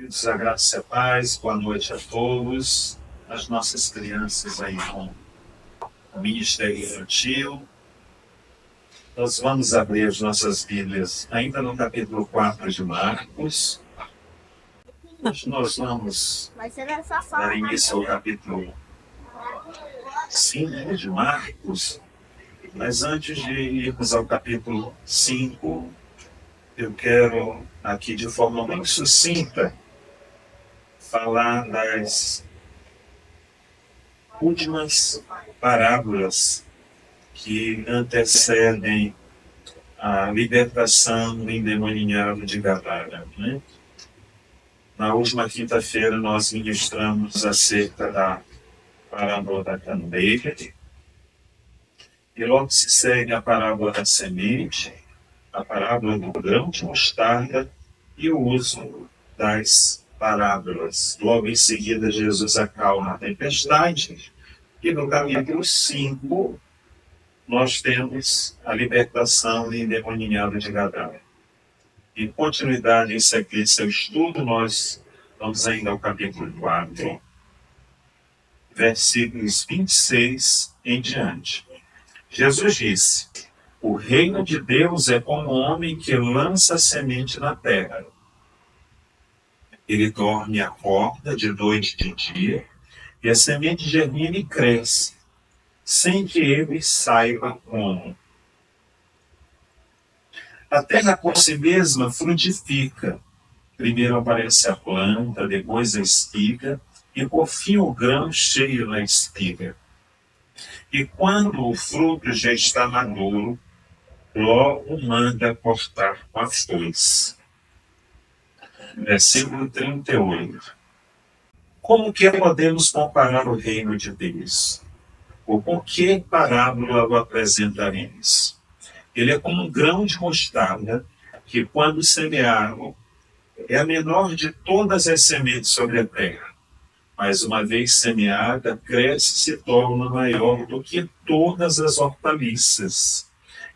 queridos, a graça e a paz, boa noite a todos, as nossas crianças aí com o Ministério Infantil. Nós vamos abrir as nossas Bíblias ainda no capítulo 4 de Marcos. Hoje nós vamos dar início ao capítulo 5 de Marcos, mas antes de irmos ao capítulo 5, eu quero aqui de forma muito sucinta falar das últimas parábolas que antecedem a libertação do endemoniado de Gadara, né? Na última quinta-feira nós ministramos acerca da parábola da candeia, e logo se segue a parábola da semente, a parábola do grão de mostarda e o uso das parábolas. Logo em seguida, Jesus acalma a tempestade, e no capítulo 5 nós temos a libertação do endemoniado de Gadara. Em continuidade, em sequência ao estudo, nós vamos ainda ao capítulo 4, versículos 26 em diante. Jesus disse: o reino de Deus é como um homem que lança a semente na terra. Ele dorme e acorda de noite e de dia, e a semente germina e cresce, sem que ele saiba como. A terra por si mesma frutifica. Primeiro aparece a planta, depois a espiga, e por fim o grão cheio na espiga. E quando o fruto já está maduro, logo manda cortar com a foice. Versículo 38. Como que podemos comparar o reino de Deus? Ou por que parábola o apresentaremos? Ele é como um grão de mostarda, que quando semeado, é a menor de todas as sementes sobre a terra. Mas uma vez semeada, cresce e se torna maior do que todas as hortaliças.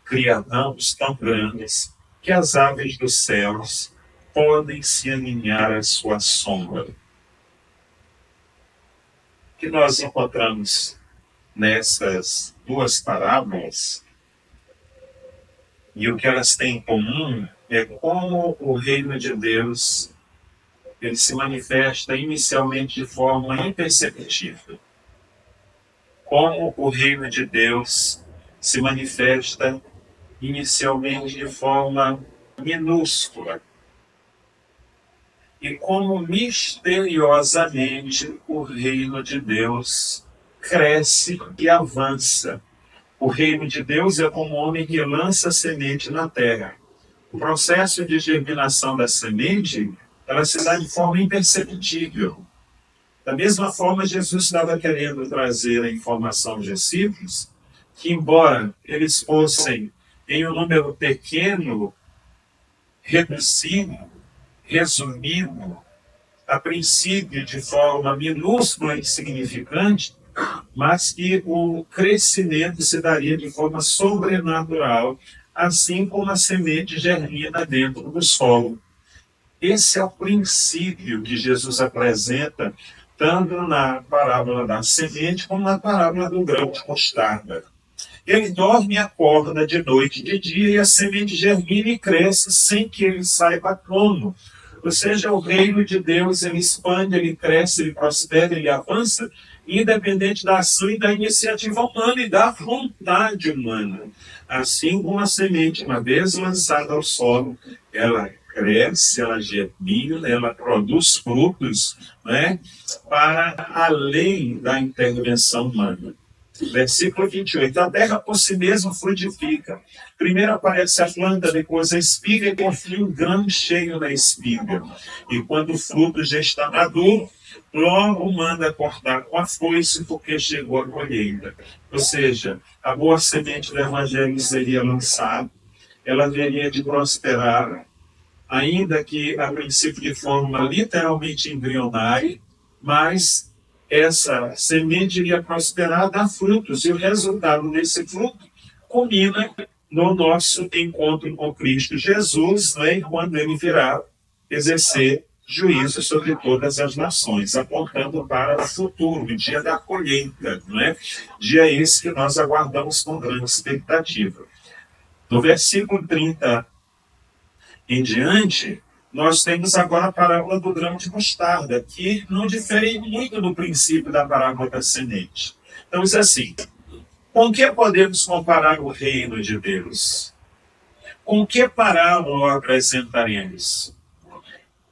Cria ramos tão grandes que as aves dos céus podem se aninhar à sua sombra. O que nós encontramos nessas duas parábolas, e o que elas têm em comum, é como o reino de Deus ele se manifesta inicialmente de forma imperceptível. Como o reino de Deus se manifesta inicialmente de forma minúscula. E como misteriosamente o reino de Deus cresce e avança. O reino de Deus é como um homem que lança a semente na terra. O processo de germinação da semente, ela se dá de forma imperceptível. Da mesma forma, Jesus estava querendo trazer a informação aos discípulos que, embora eles fossem em um número pequeno, reduzido, resumido, a princípio de forma minúscula e insignificante, mas que o crescimento se daria de forma sobrenatural, assim como a semente germina dentro do solo. Esse é o princípio que Jesus apresenta, tanto na parábola da semente como na parábola do grão de mostarda. Ele dorme e acorda de noite e de dia, e a semente germina e cresce sem que ele saiba como. Ou seja, o reino de Deus, ele expande, ele cresce, ele prospera, ele avança, independente da ação e da iniciativa humana e da vontade humana. Assim como a semente, uma vez lançada ao solo, ela cresce, ela germina, ela produz frutos, né, para além da intervenção humana. Versículo 28. A terra por si mesma frutifica. Primeiro aparece a planta, depois a espiga, e por fim o grão cheio na espiga. E quando o fruto já está maduro, logo manda cortar com a foice, porque chegou a colheita. Ou seja, a boa semente do evangelho seria lançada, ela haveria de prosperar, ainda que a princípio de forma literalmente embrionária, mas essa semente iria prosperar, dar frutos, e o resultado desse fruto culmina no nosso encontro com Cristo Jesus, né, quando ele virá exercer juízo sobre todas as nações, apontando para o futuro, o dia da colheita, não é? Dia esse que nós aguardamos com grande expectativa. No versículo 30 em diante, nós temos agora a parábola do grão de mostarda, que não difere muito do princípio da parábola da semente. Então, diz assim: com que podemos comparar o reino de Deus? Com que parábola apresentaremos?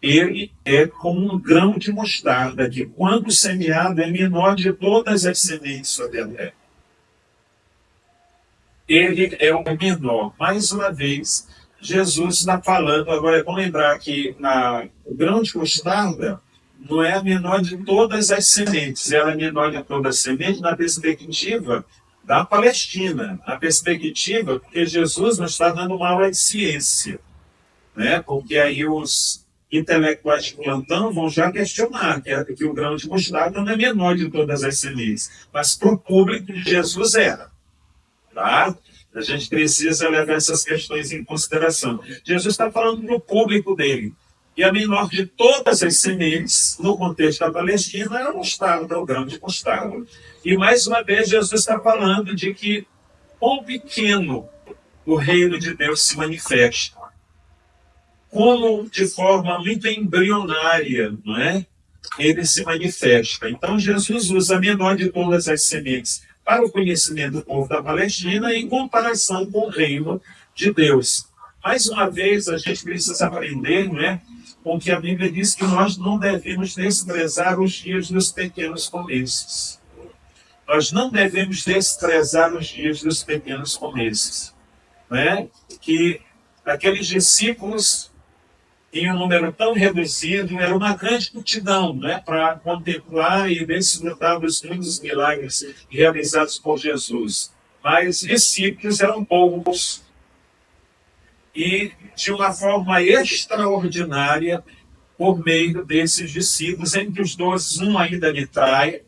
Ele é como um grão de mostarda, que, quando semeado, é menor de todas as sementes sobre a terra. Ele é o menor. Mais uma vez, Jesus está falando, agora vamos lembrar que o grão de mostarda não é a menor de todas as sementes, ela é a menor de todas as sementes na perspectiva da Palestina, na perspectiva, porque Jesus não está dando uma aula de ciência, né? Porque aí os intelectuais de plantão vão já questionar que o grão de mostarda não é menor de todas as sementes, mas para o público de Jesus era. Tá? A gente precisa levar essas questões em consideração. Jesus está falando para o público dele. E a menor de todas as sementes, no contexto da Palestina, era mostarda, o grão de mostarda. E mais uma vez, Jesus está falando de que quão pequeno o reino de Deus se manifesta. Como de forma muito embrionária, não é? Ele se manifesta. Então, Jesus usa a menor de todas as sementes para o conhecimento do povo da Palestina em comparação com o reino de Deus. Mais uma vez, a gente precisa aprender, né, com que a Bíblia diz que nós não devemos desprezar os dias dos pequenos começos. Nós não devemos desprezar os dias dos pequenos começos. Né? Que aqueles discípulos, em um número tão reduzido, era uma grande multidão, né, para contemplar e desfrutar dos muitos milagres realizados por Jesus. Mas discípulos eram poucos. E, de uma forma extraordinária, por meio desses discípulos, entre os 12, um ainda me trai,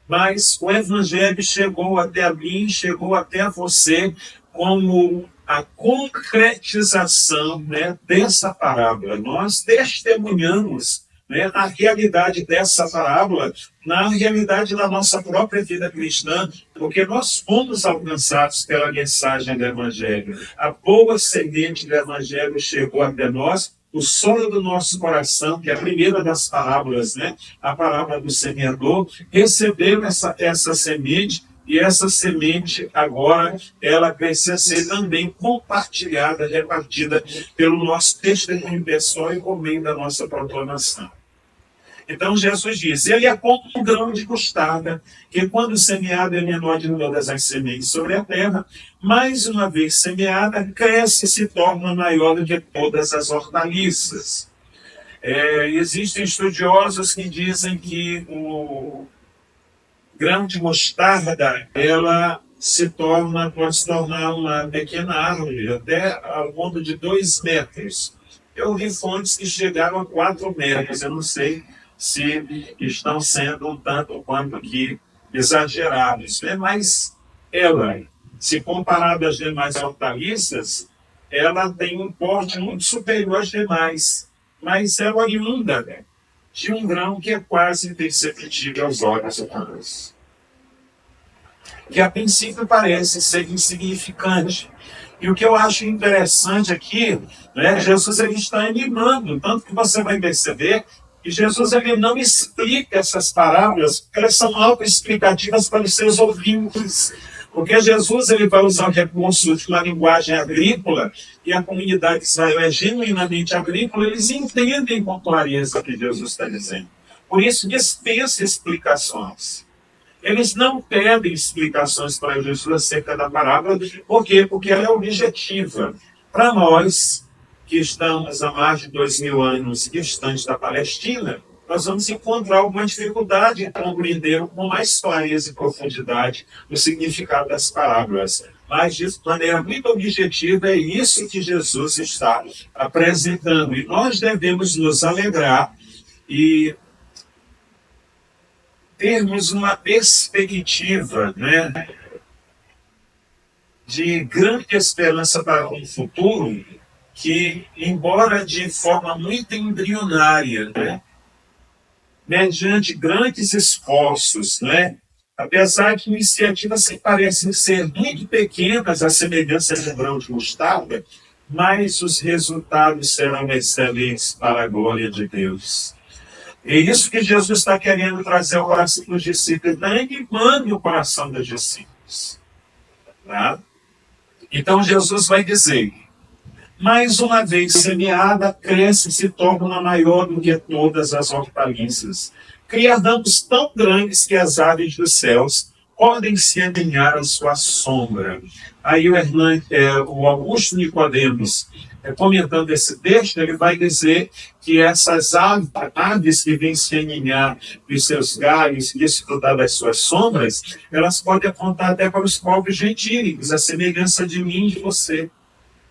mas o Evangelho chegou até mim, chegou até você, como a concretização, né, dessa parábola. Nós testemunhamos, né, a realidade dessa parábola na realidade da nossa própria vida cristã, porque nós fomos alcançados pela mensagem do Evangelho. A boa semente do Evangelho chegou até nós, o solo do nosso coração, que é a primeira das parábolas, né, a parábola do semeador, recebeu essa semente. E essa semente, agora, ela precisa ser também compartilhada, repartida pelo nosso testemunho pessoal e por meio da nossa proclamação. Então, Jesus diz, ele é como um grão de mostarda, que quando semeado é menor de todas as sementes sobre a terra, mais uma vez semeada, cresce e se torna maior do que todas as hortaliças. Existem estudiosos que dizem que o grão de mostarda, ela pode se tornar uma pequena árvore, até ao ponto de 2 metros. Eu vi fontes que chegaram a 4 metros, eu não sei se estão sendo um tanto quanto que exagerados. Mas ela, se comparada às demais hortaliças, ela tem um porte muito superior às demais, mas ela oriunda, né, de um grão que é quase imperceptível aos olhos humanos, que a princípio parece ser insignificante. E o que eu acho interessante aqui, né, Jesus ele está animando, tanto que você vai perceber que Jesus ele não explica essas parábolas, porque elas são autoexplicativas para os seus ouvintes. Porque Jesus ele vai usar o recurso de uma linguagem agrícola, e a comunidade de Israel é genuinamente agrícola, eles entendem com clareza o que Jesus está dizendo. Por isso, dispensa explicações. Eles não pedem explicações para Jesus acerca da parábola. Por quê? Porque ela é objetiva. Para nós, que estamos há mais de 2000 anos distantes da Palestina, nós vamos encontrar alguma dificuldade em compreender com mais clareza e profundidade o significado das parábolas. Mas, de maneira muito objetiva, é isso que Jesus está apresentando. E nós devemos nos alegrar e termos uma perspectiva, né, de grande esperança para um futuro que, embora de forma muito embrionária, né, mediante grandes esforços, né, apesar de iniciativas que parecem ser muito pequenas, a semelhança de um grão de mostarda, mas os resultados serão excelentes para a glória de Deus. É isso que Jesus está querendo trazer ao coração dos discípulos, está animando o coração dos discípulos. Tá? Então Jesus vai dizer: mais uma vez semeada, cresce e se torna maior do que todas as hortaliças. Cria ramos tão grandes que as aves dos céus podem se aninhar à sua sombra. Aí o Augusto Nicodemos, comentando esse texto, ele vai dizer que essas aves que vêm se aninhar dos seus galhos e desfrutar das suas sombras, elas podem apontar até para os povos gentílicos, a semelhança de mim e de você.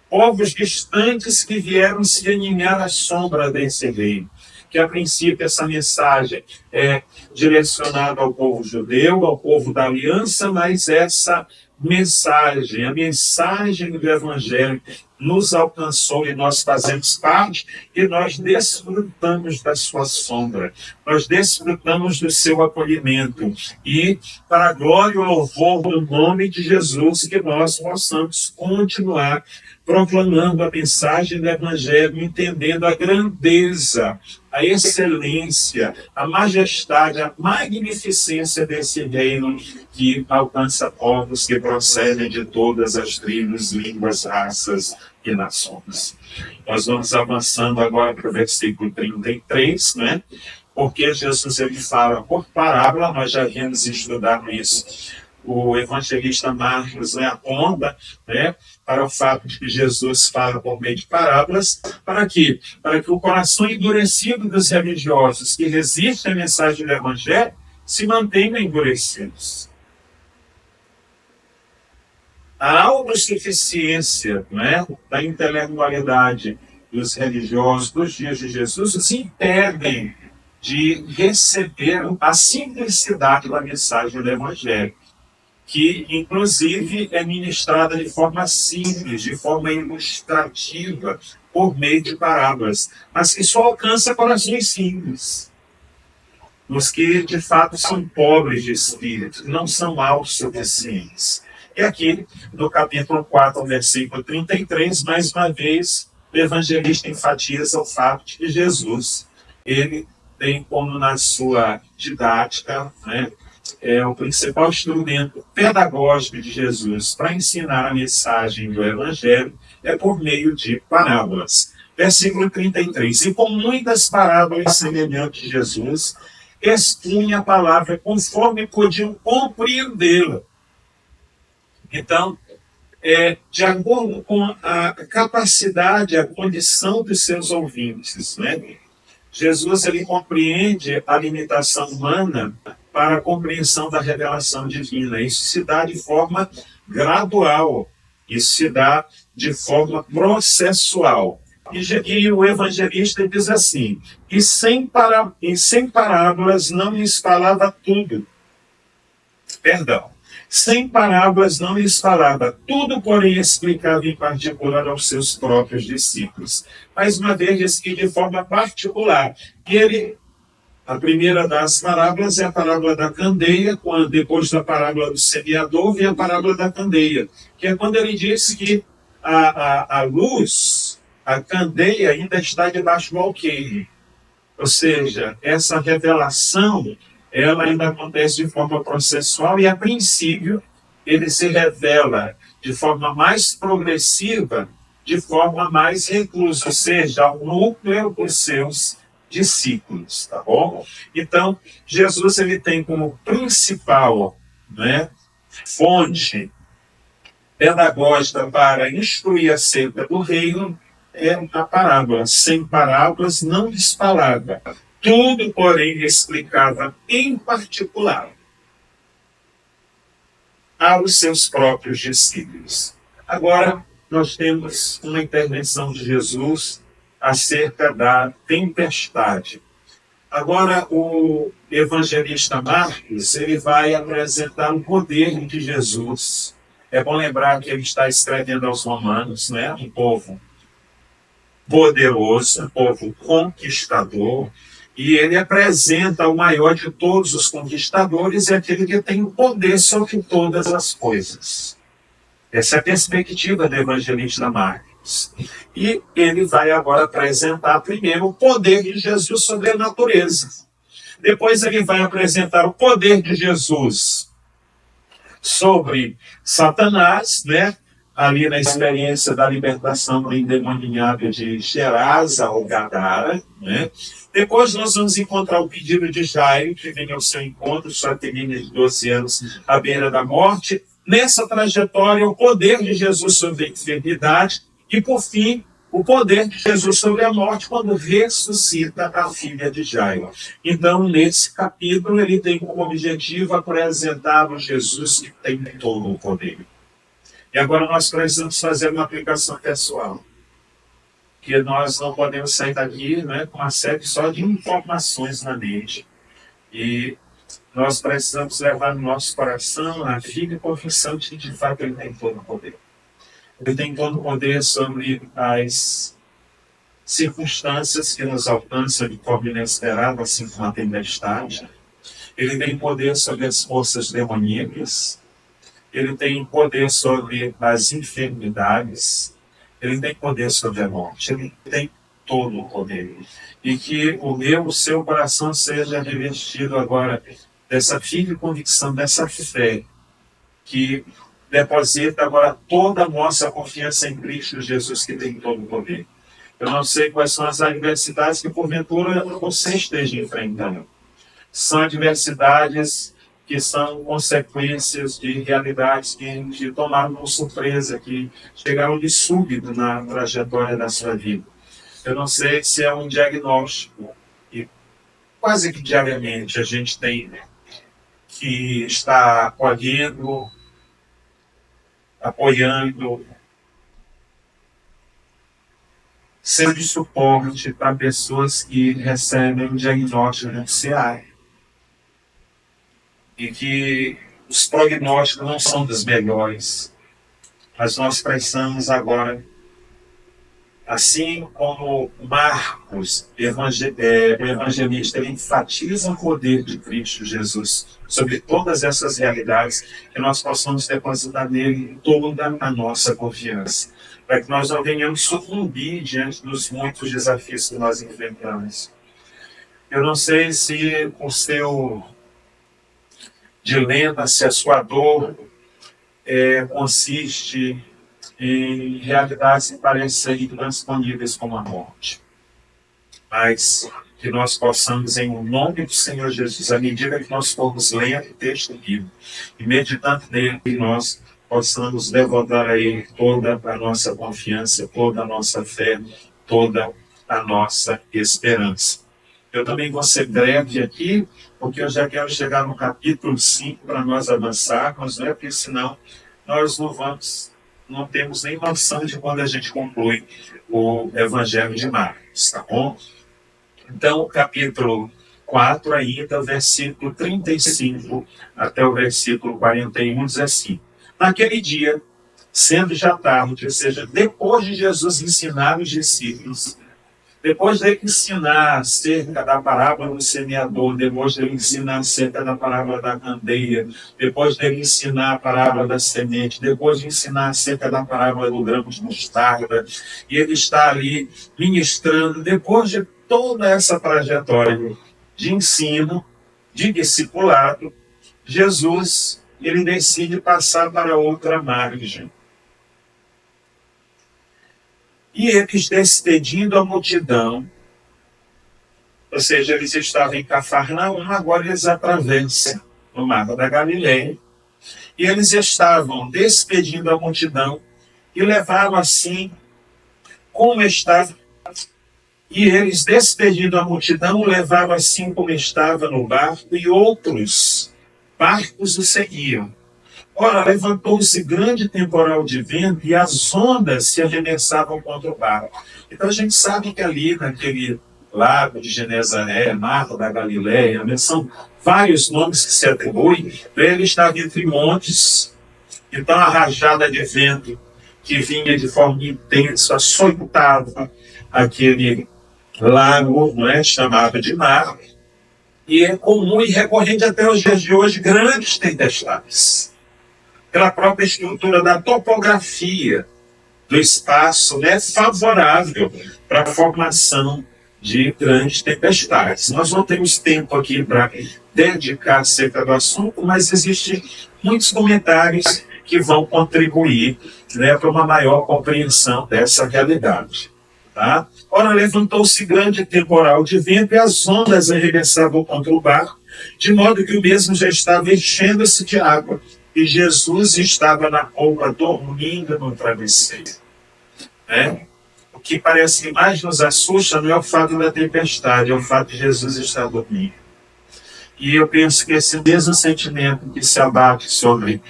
Povos distantes que vieram se aninhar à sombra desse rei. Que a princípio essa mensagem é direcionada ao povo judeu, ao povo da aliança, mas essa mensagem, a mensagem do Evangelho nos alcançou e nós fazemos parte e nós desfrutamos da sua sombra, nós desfrutamos do seu acolhimento e para a glória e louvor do nome de Jesus que nós possamos continuar proclamando a mensagem do Evangelho, entendendo a grandeza, a excelência, a majestade, a magnificência desse reino que alcança povos que procedem de todas as tribos, línguas, raças e nações. Nós vamos avançando agora para o versículo 33, né? Porque Jesus ele fala por parábola, nós já havíamos estudado isso. O evangelista Marcos aponta, né, para o fato de que Jesus fala por meio de parábolas, para quê? Para que o coração endurecido dos religiosos que resistem à mensagem do Evangelho se mantenha endurecidos. A autossuficiência, né, da intelectualidade dos religiosos dos dias de Jesus os impedem de receber a simplicidade da mensagem do Evangelho, que inclusive é ministrada de forma simples, de forma ilustrativa, por meio de parábolas, mas que só alcança corações simples. Os que de fato são pobres de espírito, não são autossuficientes. E aqui, no capítulo 4, versículo 33, mais uma vez, o evangelista enfatiza o fato de que Jesus, ele tem como na sua didática, né, o principal instrumento pedagógico de Jesus para ensinar a mensagem do Evangelho é por meio de parábolas. Versículo 33. E com muitas parábolas semelhantes de Jesus, expunha a palavra conforme podiam compreendê-la. Então, de acordo com a capacidade, a condição dos seus ouvintes, né? Jesus ele compreende a limitação humana para a compreensão da revelação divina. Isso se dá de forma gradual, isso se dá de forma processual. E o evangelista diz assim: e sem parábolas não lhes falava tudo. Perdão. Sem parábolas não lhes falava tudo, porém explicava em particular aos seus próprios discípulos. Mais uma vez, diz que de forma particular. A primeira das parábolas é a parábola da candeia, quando depois da parábola do semeador vem a parábola da candeia, que é quando ele diz que a luz, a candeia ainda está debaixo do alqueire. Ou seja, essa revelação ela ainda acontece de forma processual e, a princípio, ele se revela de forma mais progressiva, de forma mais reclusa, ou seja, ao núcleo dos seus discípulos, tá bom? Então, Jesus ele tem como principal, né, fonte pedagógica para instruir acerca do reino a parábola. Sem parábolas não lhes falava. Tudo, porém, explicava em particular aos seus próprios discípulos. Agora, nós temos uma intervenção de Jesus acerca da tempestade. Agora, o evangelista Marcos ele vai apresentar o poder de Jesus. É bom lembrar que ele está escrevendo aos romanos, né, um povo poderoso, um povo conquistador, e ele apresenta o maior de todos os conquistadores, é aquele que tem o poder sobre todas as coisas. Essa é a perspectiva do evangelista Marcos. E ele vai agora apresentar primeiro o poder de Jesus sobre a natureza. Depois ele vai apresentar o poder de Jesus sobre Satanás, né? Ali na experiência da libertação do endemoniado de Gerasa ou Gadara, né? Depois nós vamos encontrar o pedido de Jairo, que vem ao seu encontro, sua filhinha de 12 anos, à beira da morte. Nessa trajetória, o poder de Jesus sobre a enfermidade e, por fim, o poder de Jesus sobre a morte quando ressuscita a filha de Jairo. Então, nesse capítulo, ele tem como objetivo apresentar o Jesus que tem todo o poder. E agora nós precisamos fazer uma aplicação pessoal. Que nós não podemos sair daqui, né, com uma série só de informações na mente. E nós precisamos levar no nosso coração a firme convicção de que, de fato, ele tem todo o poder. Ele tem todo o poder sobre as circunstâncias que nos alcançam de forma inesperada, assim como a tempestade. Ele tem poder sobre as forças demoníacas. Ele tem poder sobre as enfermidades. Ele tem poder sobre a morte. Ele tem todo o poder. E que o seu coração seja revestido agora dessa firme convicção, dessa fé, que deposita agora toda a nossa confiança em Cristo Jesus, que tem todo o poder. Eu não sei quais são as adversidades que, porventura, você esteja enfrentando. São adversidades que são consequências de realidades que te tomaram por surpresa, que chegaram de súbito na trajetória da sua vida. Eu não sei se é um diagnóstico, e quase que diariamente a gente tem que estar apoiando, sendo de suporte para pessoas que recebem um diagnóstico noticiário. E que os prognósticos não são dos melhores. Mas nós precisamos agora, assim como Marcos, o evangelista, ele enfatiza o poder de Cristo Jesus sobre todas essas realidades, que nós possamos depositar nele toda a nossa confiança, para que nós não venhamos sucumbir diante dos muitos desafios que nós enfrentamos. Eu não sei se o seu dilema, se a sua dor consiste em realidades que parecem ser intransponíveis como a morte. Mas que nós possamos, em nome do Senhor Jesus, à medida que nós formos lendo o texto bíblico e meditando nele, que nós possamos devotar a Ele toda a nossa confiança, toda a nossa fé, toda a nossa esperança. Eu também vou ser breve aqui, porque eu já quero chegar no capítulo 5 para nós avançarmos, né? Porque senão nós não temos nem noção de quando a gente conclui o Evangelho de Marcos, tá bom? Então, o capítulo 4 ainda, versículo 35 até o versículo 41, diz assim: naquele dia, sendo já tarde, ou seja, depois de Jesus ensinar os discípulos, depois dele ensinar acerca da parábola do semeador, depois dele ensinar acerca da parábola da candeia, depois dele ensinar a parábola da semente, depois de ensinar acerca da parábola do grão de mostarda, e ele está ali ministrando, depois de toda essa trajetória de ensino, de discipulado, Jesus, ele decide passar para outra margem. E eles, despedindo a multidão, ou seja, eles estavam em Cafarnaum, agora eles atravessam o mar da Galileia, e eles estavam despedindo a multidão, e levaram assim, como estava, e eles, despedindo a multidão, levaram assim como estava no barco, e outros barcos o seguiam. Ora, levantou-se grande temporal de vento e as ondas se arremessavam contra o barco. Então a gente sabe que ali, naquele lago de Genezaré, mar da Galileia, né, são vários nomes que se atribuem. Ele estava entre montes, então a rajada de vento que vinha de forma intensa, açoitava aquele lago, não é, chamado de mar, e é comum e recorrente até os dias de hoje grandes tempestades. Pela própria estrutura da topografia do espaço, né, favorável para a formação de grandes tempestades. Nós não temos tempo aqui para dedicar acerca do assunto, mas existem muitos comentários que vão contribuir, né, para uma maior compreensão dessa realidade. Tá? Ora, levantou-se grande temporal de vento e as ondas arremessavam contra o barco, de modo que o mesmo já estava enchendo-se de água, e Jesus estava na polpa dormindo no travesseiro. O que parece que mais nos assusta não é o fato da tempestade, é o fato de Jesus estar dormindo. E eu penso que esse mesmo sentimento que se abate sobre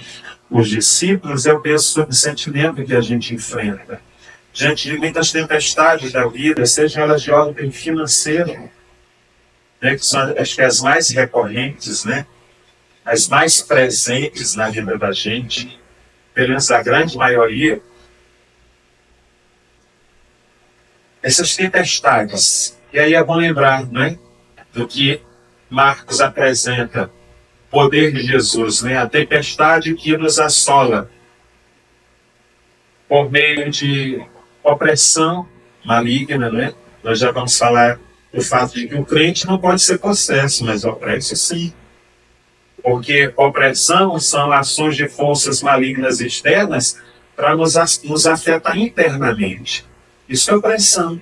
os discípulos é o mesmo sentimento que a gente enfrenta diante de muitas tempestades da vida, sejam elas de ordem financeira, né, que são acho que as mais recorrentes, né, as mais presentes na vida da gente, pelo menos a grande maioria. Essas tempestades, e aí é bom lembrar, né, do que Marcos apresenta, o poder de Jesus, né, a tempestade que nos assola por meio de opressão maligna, né? Nós já vamos falar do fato de que o crente não pode ser possesso, mas opresso sim. Porque opressão são ações de forças malignas externas para nos afetar internamente. Isso é opressão.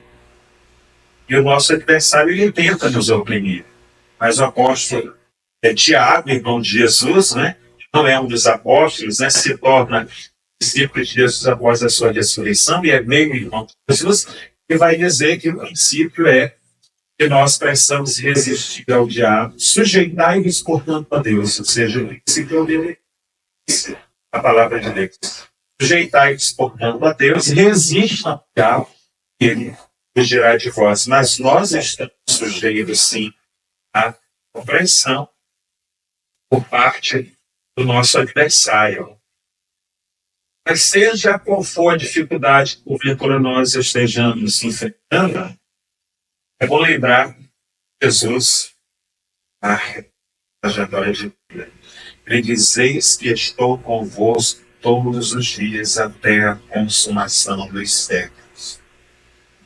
E o nosso adversário, ele tenta nos oprimir. Mas o apóstolo Tiago, irmão de Jesus, né? Não é um dos apóstolos, né? Se torna discípulo de Jesus após a sua ressurreição e é meio irmão de Jesus, que vai dizer que o princípio é que nós precisamos resistir ao diabo, sujeitar-nos, portanto, a Deus, ou seja, o princípio é obediência à palavra de Deus. Sujeitai-vos, portanto, a Deus, resistam ao diabo, ele fugirá de vós. Mas nós estamos sujeitos, sim, à opressão por parte do nosso adversário. Mas seja qual for a dificuldade que porventura nós estejamos enfrentando, é bom lembrar Jesus, a trajetória de vida. Ele diz: eis que estou convosco todos os dias até a consumação dos séculos.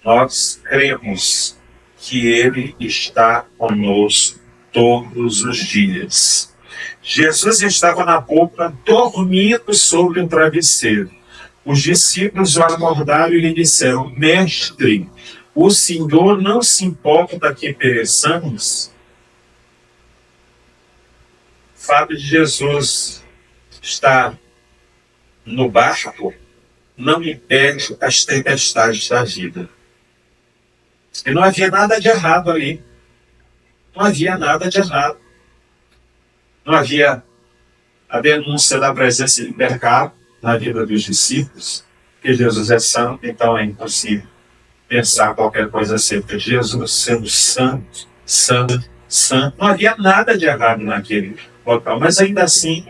Nós cremos que Ele está conosco todos os dias. Jesus estava na polpa, dormindo sobre um travesseiro. Os discípulos o acordaram e lhe disseram: Mestre, o Senhor não se importa que pereçamos? O fato de Jesus estar no barco não impede as tempestades da vida. E não havia nada de errado ali. Não havia nada de errado. Não havia a denúncia da presença de pecado na vida dos discípulos, que Jesus é santo, então é impossível pensar qualquer coisa acerca de Jesus sendo santo, santo, santo. Não havia nada de errado naquele local, mas ainda assim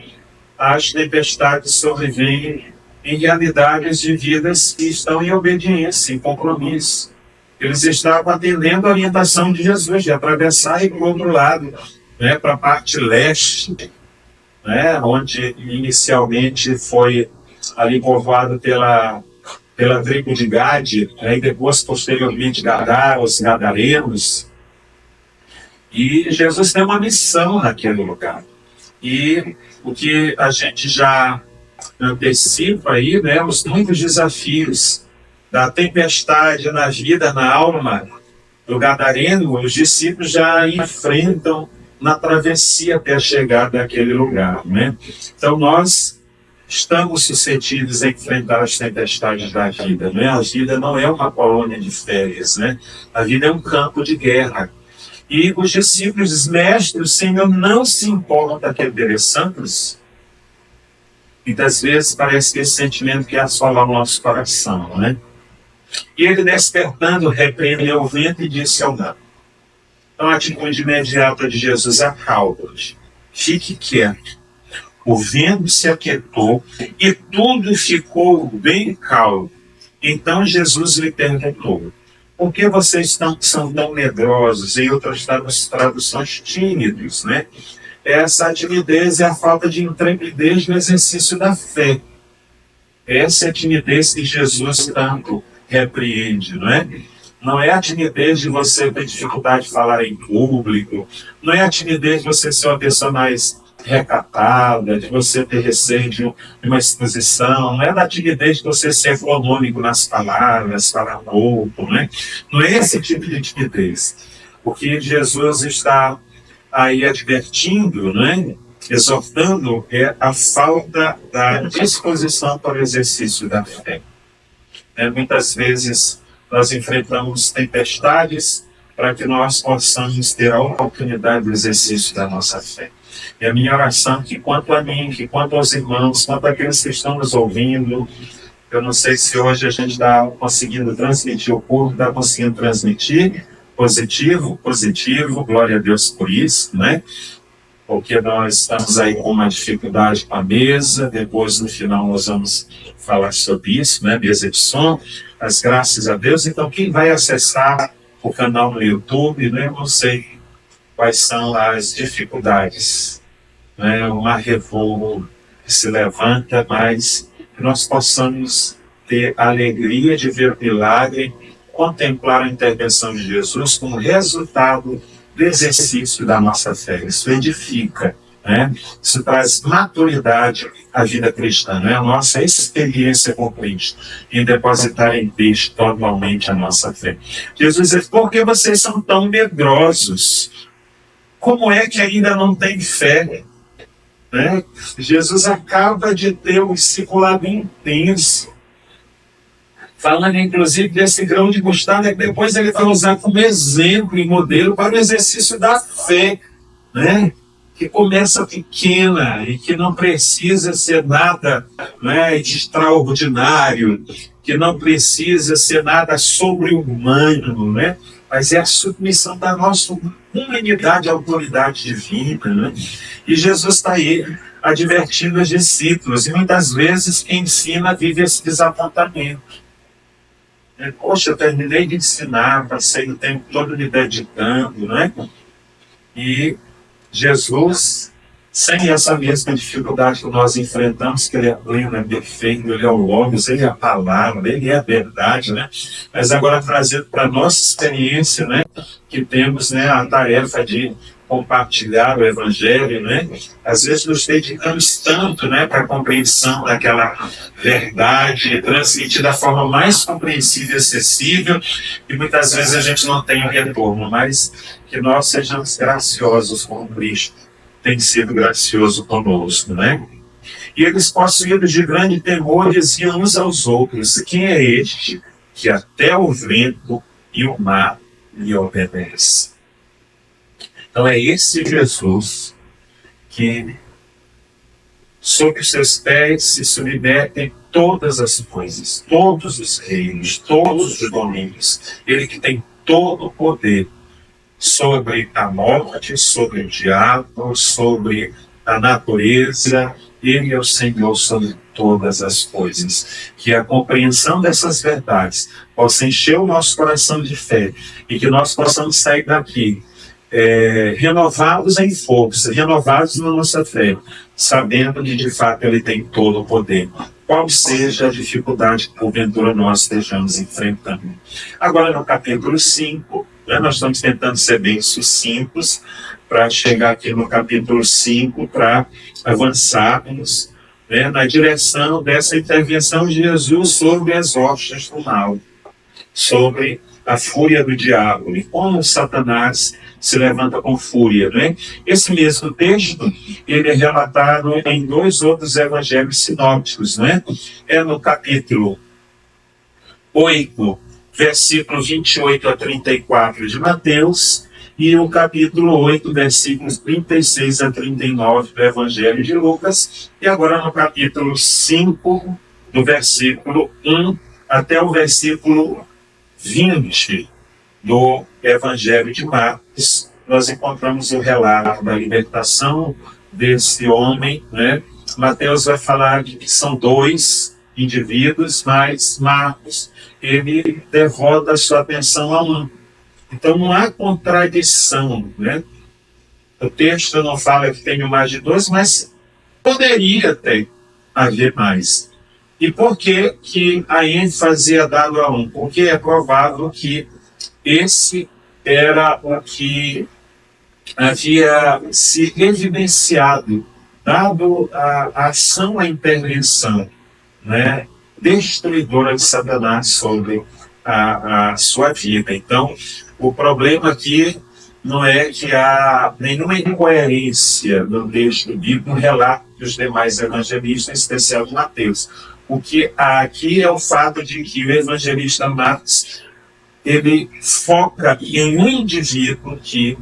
as tempestades sobrevêm em realidades de vidas que estão em obediência, em compromisso. Eles estavam atendendo a orientação de Jesus de atravessar e para o outro lado, né, para a parte leste, né, onde inicialmente foi ali povoado pela tribo de Gade, né, e depois posteriormente os gadarenos. E Jesus tem uma missão naquele lugar. E o que a gente já antecipa aí, né, os muitos desafios da tempestade na vida, na alma do gadareno, os discípulos já enfrentam na travessia até a chegada daquele lugar, né? Então nós estamos suscetíveis a enfrentar as tempestades da vida, né? A vida não é uma colônia de férias, né? A vida é um campo de guerra. E os discípulos dizem: Mestre, o Senhor não se importa que pereçamos? Muitas vezes parece que esse sentimento quer assolar o nosso coração, né? E ele, despertando, repreendeu o vento e disse ao mar. Então a atitude imediata de Jesus: acalma-te, fique quieto. O vento se aquietou e tudo ficou bem calmo. Então Jesus lhe perguntou: Por que vocês são tão medrosos? Em outras traduções, tímidos, né? Essa timidez é a falta de intrepidez no exercício da fé. Essa é a timidez que Jesus tanto repreende, não é? Não é a timidez de você ter dificuldade de falar em público, não é a timidez de você ser uma pessoa mais recatada, de você ter receio de uma exposição, não é da timidez de você ser econômico nas palavras, falar pouco, né? Não é esse tipo de timidez. O que Jesus está aí advertindo, né? Exortando, é a falta da disposição para o exercício da fé. Muitas vezes nós enfrentamos tempestades para que nós possamos ter a oportunidade do exercício da nossa fé. E a minha oração é que quanto a mim, que quanto aos irmãos, quanto àqueles que estão nos ouvindo, eu não sei se hoje a gente está conseguindo transmitir, o povo está conseguindo transmitir, positivo, glória a Deus por isso, né? Porque nós estamos aí com uma dificuldade com a mesa, depois no final nós vamos falar sobre isso, né? Mesa de som, as graças a Deus. Então quem vai acessar o canal no YouTube, né? Eu não sei quais são as dificuldades, né? Uma revolta que se levanta, mas que nós possamos ter a alegria de ver o milagre, contemplar a intervenção de Jesus como resultado do exercício da nossa fé. Isso edifica, né? Isso traz maturidade à vida cristã, né? A nossa experiência com Cristo em depositar em Cristo totalmente a nossa fé. Jesus diz: por que vocês são tão medrosos? Como é que ainda não tem fé? Né? Jesus acaba de ter um discipulado intenso, falando inclusive desse grão de mostarda, que depois ele vai usar como exemplo e modelo para o exercício da fé, né? Que começa pequena e que não precisa ser nada, né, de extraordinário, que não precisa ser nada sobre-humano, né? Mas é a submissão da nossa humanidade à autoridade divina, né? E Jesus está aí advertindo os discípulos, e muitas vezes quem ensina vive esse desapontamento. Poxa, eu terminei de ensinar, passei o tempo todo me dedicando, né? E Jesus, sem essa mesma dificuldade que nós enfrentamos, que ele é pleno, é perfeito, ele é o Logos, ele é a palavra, ele é a verdade, né? Mas agora trazendo para a nossa experiência, né? Que temos, né, a tarefa de compartilhar o Evangelho, né? Às vezes nos dedicamos tanto, né, para a compreensão daquela verdade, transmitida da forma mais compreensível e acessível, e muitas vezes a gente não tem o retorno, mas que nós sejamos graciosos com Cristo, tem sido gracioso conosco, né? E eles, possuídos de grande temor, diziam uns aos outros: quem é este que até o vento e o mar lhe obedecem? Então é esse Jesus que, sob os seus pés, se submetem todas as coisas, todos os reinos, todos os domínios. Ele que tem todo o poder sobre a morte, sobre o diabo, sobre a natureza. Ele é o Senhor sobre todas as coisas. Que a compreensão dessas verdades possa encher o nosso coração de fé e que nós possamos sair daqui renovados em força, renovados na nossa fé, sabendo que de fato Ele tem todo o poder, qual seja a dificuldade que porventura nós estejamos enfrentando. Agora no capítulo 5, né, nós estamos tentando ser bem sucintos para chegar aqui no capítulo 5, para avançarmos, né, na direção dessa intervenção de Jesus sobre as hostes do mal, sobre a fúria do diabo e como Satanás se levanta com fúria, né? Esse mesmo texto, ele é relatado em 2 outros evangelhos sinópticos, né? É no capítulo 8, versículos 28 a 34 de Mateus, e o capítulo 8, versículos 36 a 39 do evangelho de Lucas, e agora no capítulo 5, do versículo 1 até o versículo 20 do Evangelho de Marcos, nós encontramos o relato da libertação desse homem, né? Mateus vai falar de que são 2, indivíduos, mas Marcos, ele devota a sua atenção a um. Então não há contradição, né? O texto não fala que tenho mais de dois, mas poderia ter haver mais. E por que a ênfase é dada a um? Porque é provável que esse era o que havia se evidenciado, dado a ação, a intervenção, né, destruidora de Satanás sobre a sua vida. Então, o problema aqui não é que há nenhuma incoerência no texto bíblico, no relato dos demais evangelistas, em especial de Mateus. O que há aqui é o fato de que o evangelista Marcos, ele foca em um indivíduo que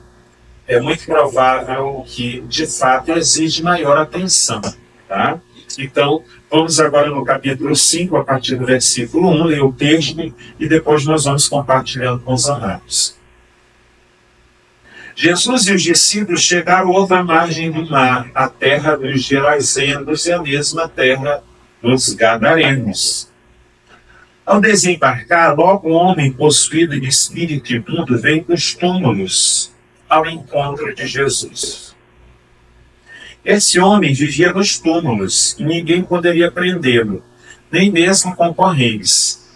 é muito provável que, de fato, exige maior atenção. Tá? Então, vamos agora no capítulo 5, a partir do versículo 1, ler o texto e depois nós vamos compartilhando com os amados. Jesus e os discípulos chegaram à outra margem do mar, a terra dos Gerazenos e a mesma terra dos Gadarenos. Ao desembarcar, logo um homem possuído de espírito imundo veio dos túmulos ao encontro de Jesus. Esse homem vivia nos túmulos e ninguém poderia prendê-lo, nem mesmo concorrentes,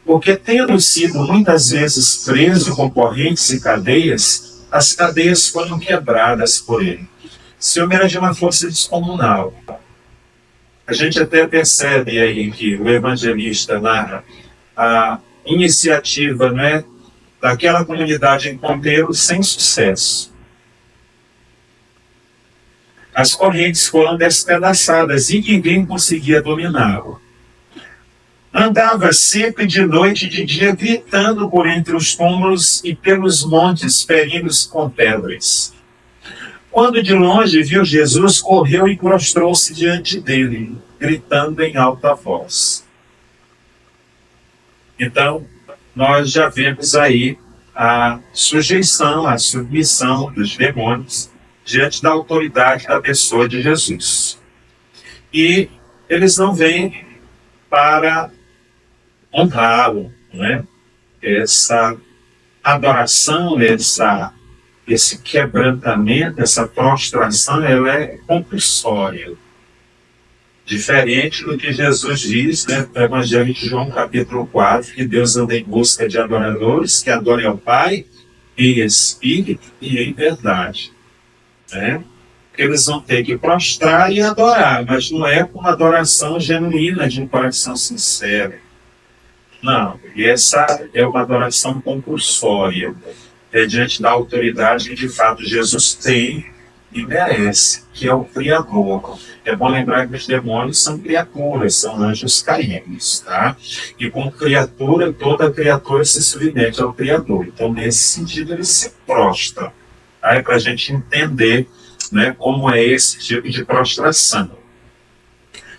porque tendo sido muitas vezes preso com correntes e cadeias, as cadeias foram quebradas por ele. Esse homem era de uma força descomunal. A gente até percebe aí que o evangelista narra a iniciativa, né, daquela comunidade em Ponteiro sem sucesso. As correntes foram despedaçadas e ninguém conseguia dominá-lo. Andava sempre de noite e de dia gritando por entre os túmulos e pelos montes ferindo-se com pedras. Quando de longe viu Jesus, correu e prostrou-se diante dele, gritando em alta voz. Então, nós já vemos aí a sujeição, a submissão dos demônios diante da autoridade da pessoa de Jesus. E eles não vêm para honrá-lo, né? Essa adoração, esse quebrantamento, essa prostração, ela é compulsória. Diferente do que Jesus diz, né, no Evangelho de João, capítulo 4, que Deus anda em busca de adoradores que adorem ao Pai em espírito e em verdade. Né? Eles vão ter que prostrar e adorar, mas não é com uma adoração genuína, de um coração sincero. Não, e essa é uma adoração compulsória, diante da autoridade que de fato Jesus tem e merece, que é o Criador. É bom lembrar que os demônios são criaturas, são anjos caídos, tá? E como criatura, toda criatura se submete ao Criador. Então, nesse sentido, ele se prostra. Tá? É para a gente entender, né, como é esse tipo de prostração.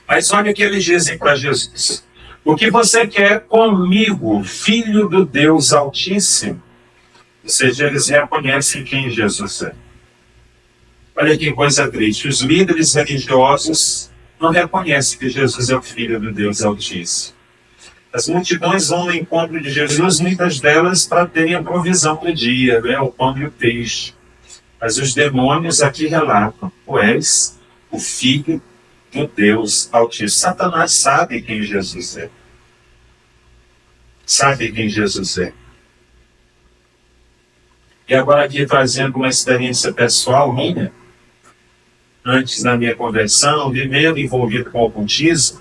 Mas olha o que eles dizem para Jesus. O que você quer comigo, filho do Deus Altíssimo? Ou seja, eles reconhecem quem Jesus é. Olha que coisa triste. Os líderes religiosos não reconhecem que Jesus é o Filho do Deus Altíssimo. As multidões vão no encontro de Jesus, muitas delas para terem a provisão do dia, né? O pão e o peixe. Mas os demônios aqui relatam: tu és o Filho do Deus Altíssimo. Satanás sabe quem Jesus é. Sabe quem Jesus é. E agora aqui trazendo uma experiência pessoal minha, antes da minha conversão, vivendo envolvido com o ocultismo,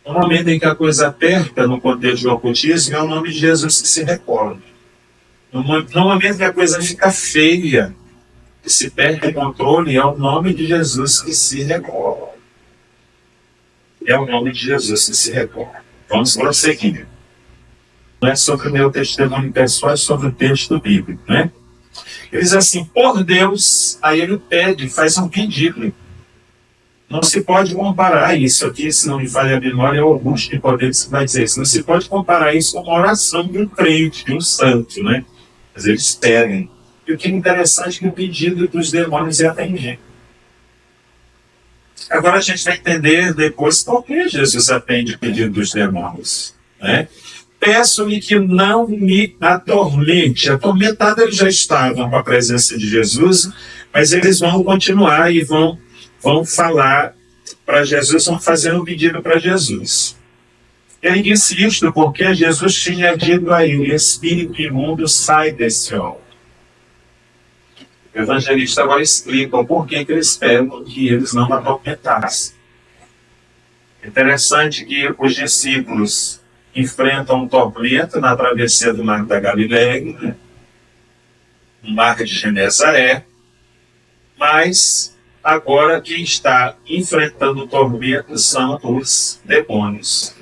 no momento em que a coisa aperta no contexto do ocultismo, é o nome de Jesus que se recorda. No momento que a coisa fica feia, que se perde o controle, é o nome de Jesus que se recorda. É o nome de Jesus que se recorda. Vamos prosseguir. Não é sobre o meu testemunho pessoal, é sobre o texto bíblico, né? Ele diz assim: por Deus, aí ele pede, faz um pedido. Não se pode comparar isso aqui, se não me falha a memória, é o Augusto de Poder que vai dizer isso. Não se pode comparar isso com uma oração de um crente, de um santo, né? Mas eles pedem. E o que é interessante é que o pedido dos demônios é atendido. Agora a gente vai entender depois por que Jesus atende o pedido dos demônios, né? Peço-lhe que não me atormente. Atormentado eles já estavam com a presença de Jesus, mas eles vão continuar e vão falar para Jesus, vão fazer um pedido para Jesus. Ele disse isto porque Jesus tinha dito a ele: espírito imundo, sai desse homem. O evangelista agora explica o porquê que eles pedem que eles não atormentassem. Interessante que os discípulos enfrentam um tormento na travessia do Mar da Galileia, né? No Mar de Genezaré, mas agora quem está enfrentando o tormento são os demônios.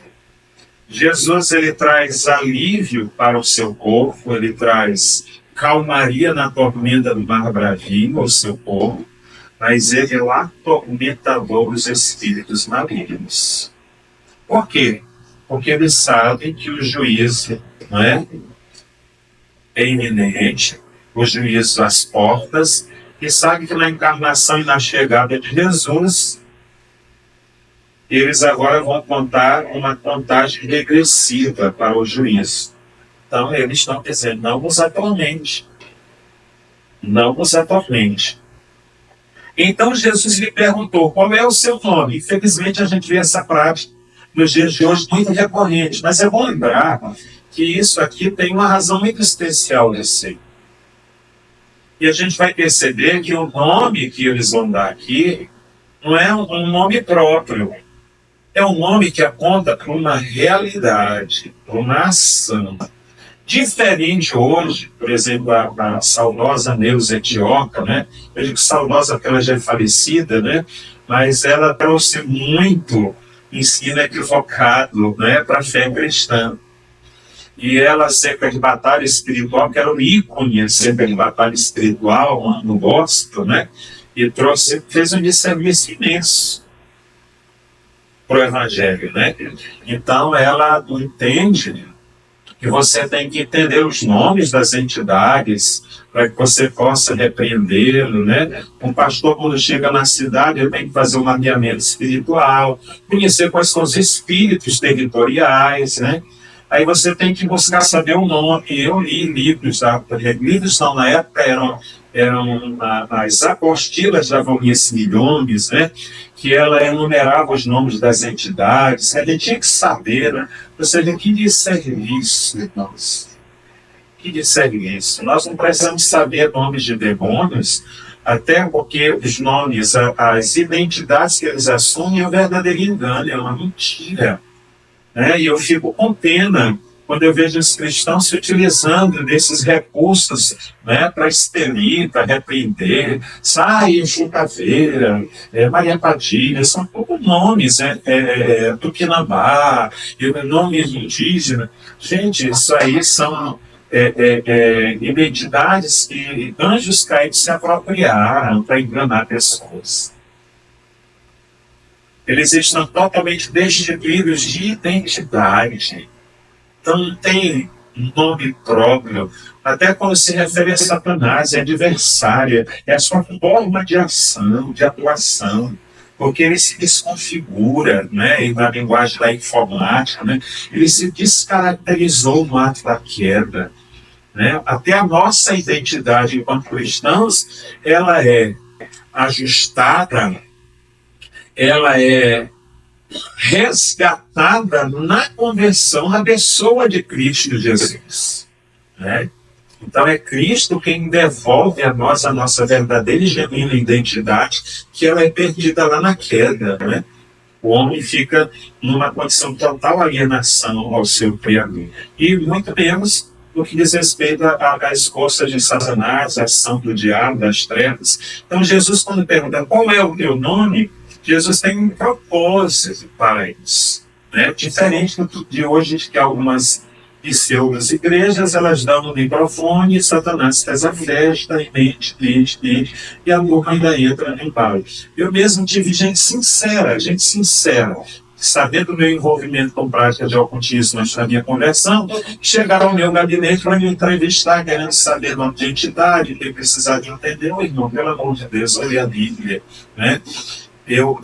Jesus, ele traz alívio para o seu corpo, ele traz calmaria na tormenta do mar bravinho ao seu povo, mas ele lá atormentador os espíritos malignos. Por quê? Porque eles sabem que o juízo, não é iminente, o juízo às portas, e sabem que na encarnação e na chegada de Jesus, eles agora vão contar uma contagem regressiva para o juízo. Então, eles estão dizendo: não vos atormente. Não vos atormente. Então, Jesus lhe perguntou: qual é o seu nome? Infelizmente, a gente vê essa prática nos dias de hoje muito recorrente. Mas é bom lembrar que isso aqui tem uma razão muito especial nesse aí. E a gente vai perceber que o nome que eles vão dar aqui não é um nome próprio. É um nome que aponta para uma realidade, para uma ação. Diferente hoje, por exemplo, a saudosa Neuza Etioca, né? Eu digo saudosa porque ela já é falecida, né? Mas ela trouxe muito ensino equivocado, né, para a fé cristã. E ela, sempre de batalha espiritual, que era um ícone sempre de batalha espiritual no gospel, né? E fez um desserviço imenso para o Evangelho, né? Então ela entende que você tem que entender os nomes das entidades para que você possa repreendê-lo, né? Um pastor, quando chega na cidade, ele tem que fazer um mapeamento espiritual, conhecer quais são os espíritos territoriais, né? Aí você tem que buscar saber o nome. Eu li livros, livros não, na época eram as apostilas da Valnice Milhomes, né? Que ela enumerava os nomes das entidades. A gente tinha que saber, né? Você vê que disseram isso, irmãos. Que disseram isso? Nós não precisamos saber nomes de demônios, até porque os nomes, as identidades que eles assumem é um verdadeiro engano, é uma mentira. Né? E eu fico com pena quando eu vejo os cristãos se utilizando desses recursos, né, para expelir, para repreender. Sai, Chucaveira, Maria Padilha, são todos nomes, Tupinambá, nomes indígenas. Gente, isso aí são identidades que anjos caídos se apropriaram para enganar pessoas. Eles estão totalmente destituídos de identidade. Então não tem nome próprio. Até quando se refere a Satanás, é adversária, é a sua forma de ação, de atuação. Porque ele se desconfigura, né? E na linguagem da informática, né? Ele se descaracterizou no ato da queda. Né? Até a nossa identidade enquanto cristãos, ela é ajustada, ela é resgatada na conversão na pessoa de Cristo Jesus. Né? Então é Cristo quem devolve a nós a nossa verdadeira e genuína identidade, que ela é perdida lá na queda. Né? O homem fica numa condição de total alienação ao seu Criador. E muito menos no que diz respeito às forças de Satanás, a ação do diabo, das trevas. Então Jesus, quando pergunta qual é o teu nome, Jesus tem um propósito para isso. Né? Diferente de hoje, que algumas pseudas igrejas, elas dão no microfone e Satanás faz a festa, e mente, e a turma ainda entra em pau. Eu mesmo tive gente sincera, sabendo do meu envolvimento com prática de ocultismo antes da minha conversão, chegaram ao meu gabinete para me entrevistar, querendo saber o nome de entidade, ter precisado de entender, irmão, pelo amor de Deus, olha a Bíblia, né? eu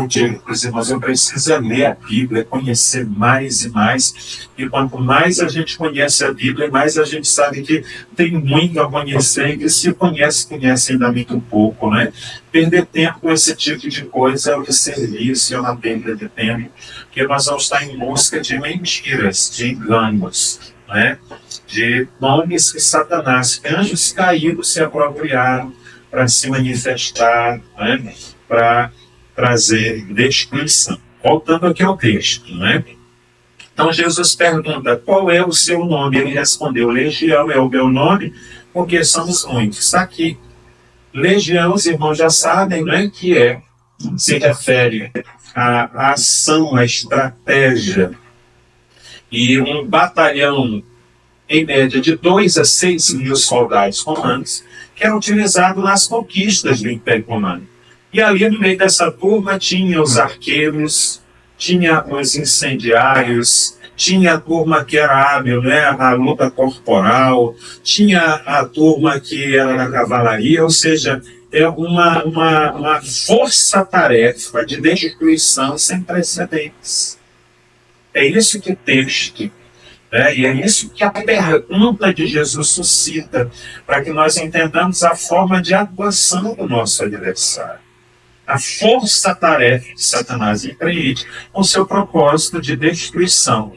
digo para os irmãos, eu preciso ler a Bíblia, conhecer mais e mais. E quanto mais a gente conhece a Bíblia, mais a gente sabe que tem muito a conhecer, e que se conhece, conhece ainda muito pouco, né? Perder tempo com esse tipo de coisa é o que serviço, é uma perda de tempo, porque nós vamos estar em busca de mentiras, de enganos, né? De nomes que Satanás, anjos caídos se apropriaram para se manifestar, né? Para trazer destruição. Voltando aqui ao texto, né? Então Jesus pergunta, qual é o seu nome? Ele respondeu, Legião é o meu nome, porque somos muitos. Está aqui. Legião, os irmãos já sabem, né, que se refere à ação, à estratégia. E um batalhão, em média, de 2 a 6 mil soldados romanos, que era utilizado nas conquistas do Império Romano. E ali no meio dessa turma tinha os arqueiros, tinha os incendiários, tinha a turma que era hábil, né, a luta corporal, tinha a turma que era na cavalaria, ou seja, é uma força-tarefa de destruição sem precedentes. É isso que o texto, né, e é isso que a pergunta de Jesus suscita, para que nós entendamos a forma de atuação do nosso adversário. A força-tarefa de Satanás empreende com seu propósito de destruição.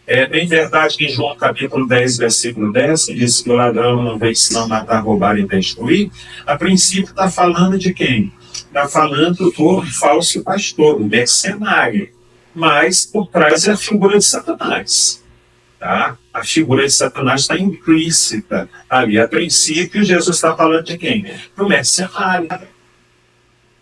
É bem verdade que em João capítulo 10, versículo 10, diz que o ladrão não veio senão matar, roubar e destruir. A princípio está falando de quem? Está falando do falso pastor, o mercenário. Mas por trás é a figura de Satanás. Tá? A figura de Satanás está implícita ali. A princípio, Jesus está falando de quem? Do mercenário.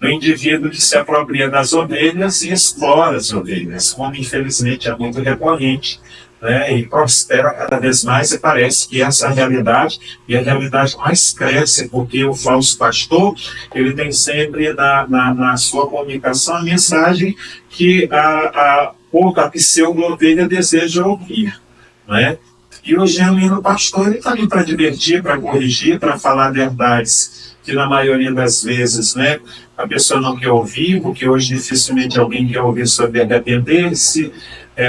Do indivíduo que se apropria das ovelhas e explora as ovelhas, como infelizmente é muito recorrente, né, e prospera cada vez mais, e parece que essa realidade, e a realidade mais cresce, porque o falso pastor, ele tem sempre na sua comunicação a mensagem que a pseudo-ovelha deseja ouvir, né? E o genuíno pastor está ali para divertir, para corrigir, para falar verdades que na maioria das vezes, né, a pessoa não quer ouvir, porque hoje dificilmente alguém quer ouvir sobre arrepender-se,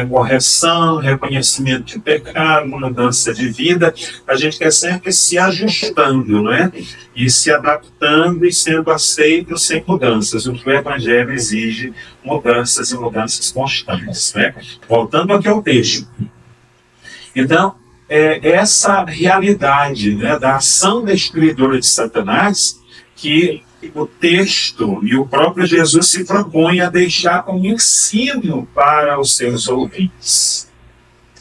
correção, reconhecimento de pecado, mudança de vida. A gente quer sempre se ajustando, né? E se adaptando e sendo aceito sem mudanças. O que o Evangelho exige, mudanças e mudanças constantes, né? Voltando aqui ao texto. Então, essa realidade, né, da ação destruidora de Satanás, que o texto e o próprio Jesus se propõe a deixar como ensino para os seus ouvintes.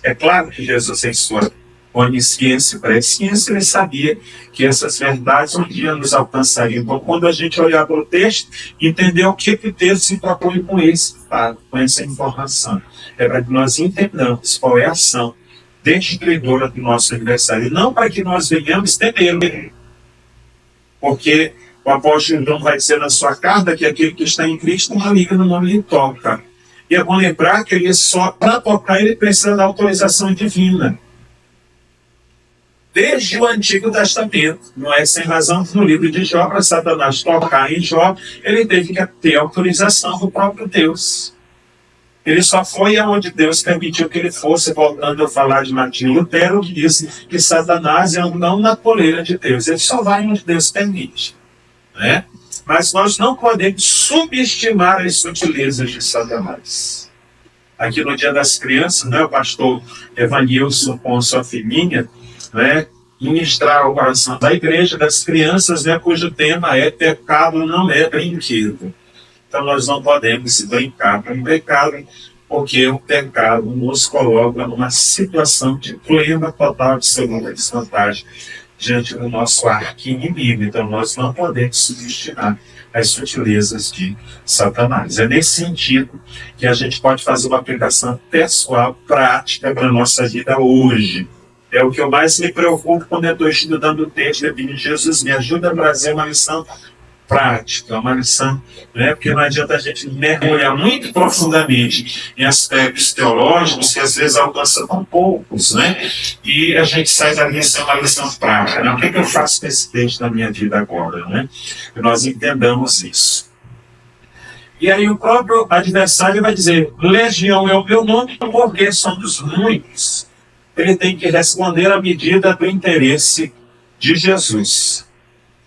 É claro que Jesus, em sua onisciência e presciência, ele sabia que essas verdades um dia nos alcançariam. Então, quando a gente olhar para o texto, entender o que o texto se propõe com esse fato, com essa informação. É para que nós entendamos qual é a ação destruidora do nosso adversário, não para que nós venhamos temê-lo, porque o apóstolo João vai dizer na sua carta que aquele que está em Cristo maligno não lhe toca. E é bom lembrar que ele só, para tocar, ele precisa da autorização divina. Desde o Antigo Testamento, não é sem razão que no livro de Jó, para Satanás tocar em Jó, ele teve que ter autorização do próprio Deus. Ele só foi aonde Deus permitiu que ele fosse, voltando a falar de Martinho Lutero, que disse que Satanás é um não na coleira de Deus. Ele só vai onde Deus permite, né? Mas nós não podemos subestimar as sutilezas de Satanás. Aqui no Dia das Crianças, né, o pastor Evanilson com sua filhinha, né, ministrar o coração da igreja das crianças, né, cujo tema é pecado não é brinquedo. Então nós não podemos brincar com o pecado, porque o pecado nos coloca numa situação de plena, total, absoluta desvantagem diante do nosso arqui-inimigo. Então nós não podemos subestimar as sutilezas de Satanás. É nesse sentido que a gente pode fazer uma aplicação pessoal, prática para a nossa vida hoje. É o que eu mais me preocupo quando eu estou estudando o texto de Jesus. Me ajuda a trazer uma lição prática, uma lição, né? Porque não adianta a gente mergulhar muito profundamente em aspectos teológicos que às vezes alcançam tão poucos, né? E a gente sai da lição, uma lição prática, né? O que eu faço com esse texto na minha vida agora, né? Que nós entendamos isso. E aí o próprio adversário vai dizer, legião é o meu nome, porque somos muitos. Ele tem que responder à medida do interesse de Jesus,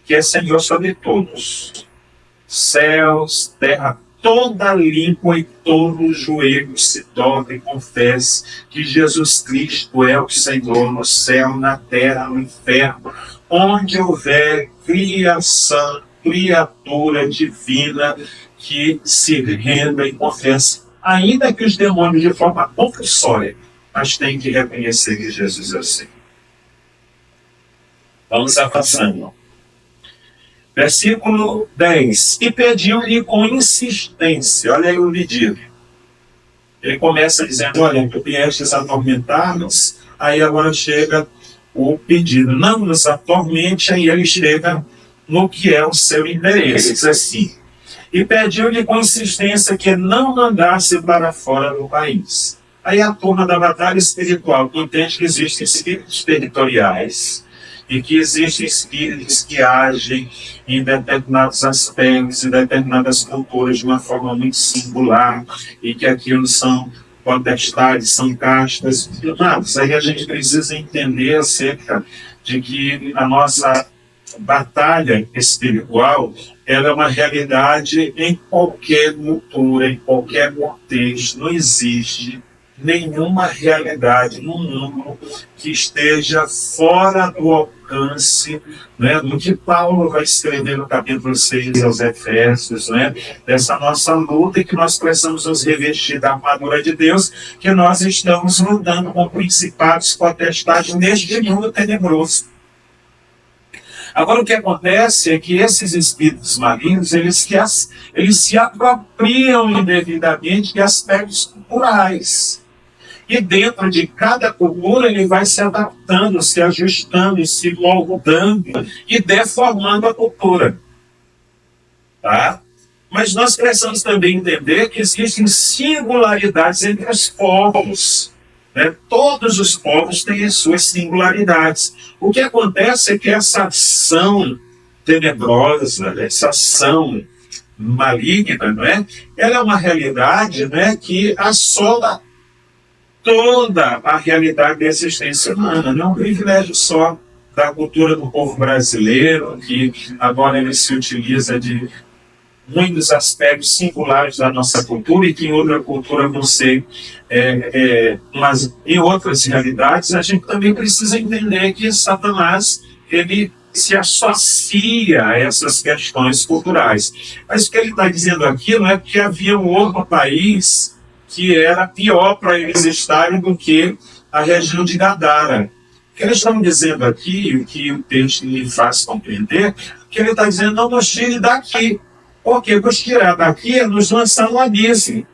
que é Senhor sobre todos. Céus, terra, toda língua e todo joelho se dobre e confesse que Jesus Cristo é o Senhor no céu, na terra, no inferno, onde houver criação, criatura divina que se renda e confesse, ainda que os demônios de forma compulsória, mas tem que reconhecer que Jesus é o Senhor. Vamos avançando. Versículo 10. E pediu-lhe com insistência, olha aí o pedido. Ele começa dizendo, olha, tu viestes atormentar-nos, aí agora chega o pedido, não nos atormente, aí ele chega no que é o seu interesse, diz assim, e pediu-lhe com insistência que não mandasse para fora do país. Aí a turma da batalha espiritual entende que existem espíritos territoriais e que existem espíritos que agem em determinados aspectos, em determinadas culturas de uma forma muito singular e que aquilo são potestades, são castas. Mas aí a gente precisa entender acerca de que a nossa batalha espiritual ela é uma realidade em qualquer cultura, em qualquer contexto. Não existe nenhuma realidade no mundo que esteja fora do alcance, né, do que Paulo vai escrever no capítulo 6 aos Efésios, né, dessa nossa luta e que nós precisamos nos revestir da armadura de Deus, que nós estamos lutando com principados, potestades neste mundo tenebroso. Agora o que acontece é que esses espíritos malignos, eles se apropriam indevidamente de aspectos culturais. E dentro de cada cultura ele vai se adaptando, se ajustando, se moldando e deformando a cultura. Tá? Mas nós precisamos também entender que existem singularidades entre os povos. Né? Todos os povos têm as suas singularidades. O que acontece é que essa ação tenebrosa, essa ação maligna, não é? Ela é uma realidade, né, que assola toda a realidade da existência humana. Não é um privilégio só da cultura do povo brasileiro, que agora ele se utiliza de muitos aspectos singulares da nossa cultura e que em outra cultura vão ser, mas em outras realidades a gente também precisa entender que Satanás ele se associa a essas questões culturais. Mas o que ele está dizendo aqui não é que havia um outro país que era pior para eles estarem do que a região de Gadara. O que eles estão dizendo aqui, o que o texto me faz compreender, que ele está dizendo, não nos tire daqui. Porque nos tirar daqui é nos lançar no abismo.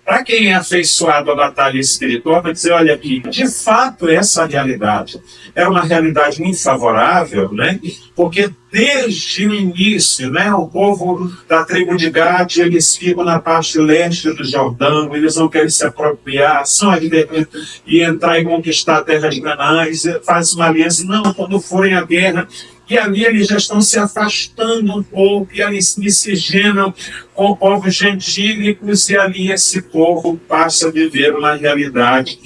Para quem é afeiçoado à batalha espiritual, vai dizer, olha aqui, de fato essa realidade é uma realidade muito favorável, né? Porque desde o início, né, o povo da tribo de Gade, eles ficam na parte leste do Jordão, eles não querem se apropriar, são advertidos e entrar e conquistar a terra de Canaã, fazem uma aliança, não, quando forem à guerra, e ali eles já estão se afastando um pouco, e ali se miscigenam com povos gentílicos, e ali esse povo passa a viver uma realidade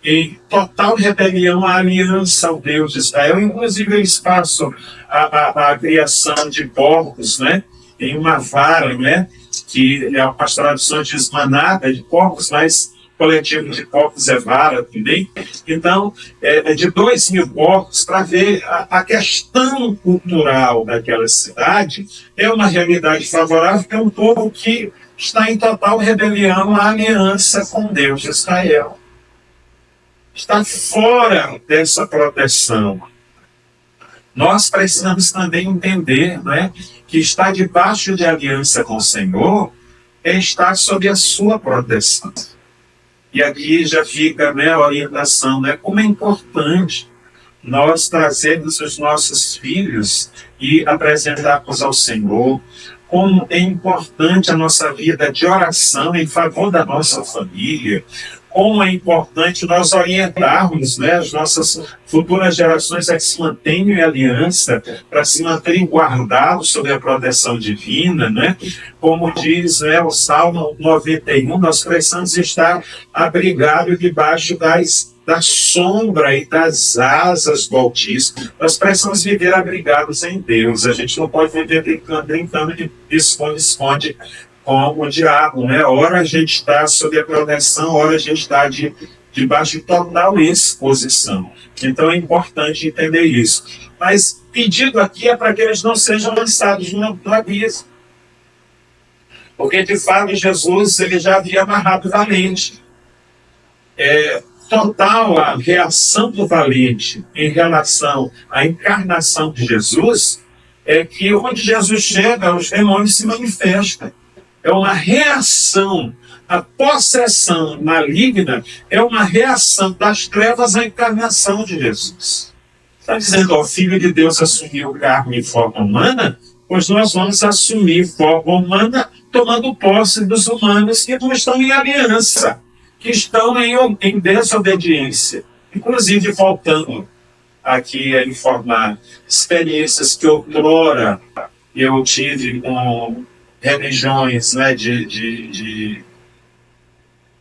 em total rebelião à aliança ao Deus de Israel. Inclusive eles passam a criação de porcos, né, em uma vara, né, que as traduções diz manada de porcos, mas coletivo de porcos é vara também. Então, de 2.000 porcos, para ver a questão cultural daquela cidade, é uma realidade favorável, porque é um povo que está em total rebelião à aliança com Deus de Israel. Está fora dessa proteção. Nós precisamos também entender, né, que estar debaixo de aliança com o Senhor é estar sob a sua proteção. E aqui já fica, né, a orientação, né, como é importante nós trazermos os nossos filhos e apresentarmos ao Senhor, como é importante a nossa vida de oração em favor da nossa família, como é importante nós orientarmos, né, as nossas futuras gerações a que se mantenham em aliança, para se manterem guardados sob a proteção divina, né? Como diz, né, o Salmo 91, nós precisamos estar abrigados debaixo da sombra e das asas do Altíssimo. Nós precisamos viver abrigados em Deus. A gente não pode viver brincando de esconde-esconde com o diabo, né? Ora a gente está sob a proteção, ora a gente está debaixo de total exposição. Então é importante entender isso. Mas pedido aqui é para que eles não sejam lançados no abismo. Porque de fato Jesus ele já havia amarrado o valente. Total a reação do valente em relação à encarnação de Jesus é que onde Jesus chega, os demônios se manifestam. É uma reação, a possessão maligna é uma reação das trevas à encarnação de Jesus. Está dizendo, ó, o Filho de Deus assumiu carne e forma humana, pois nós vamos assumir forma humana tomando posse dos humanos que não estão em aliança, que estão em desobediência. Inclusive, faltando aqui a informar experiências que outrora eu tive com religiões, né,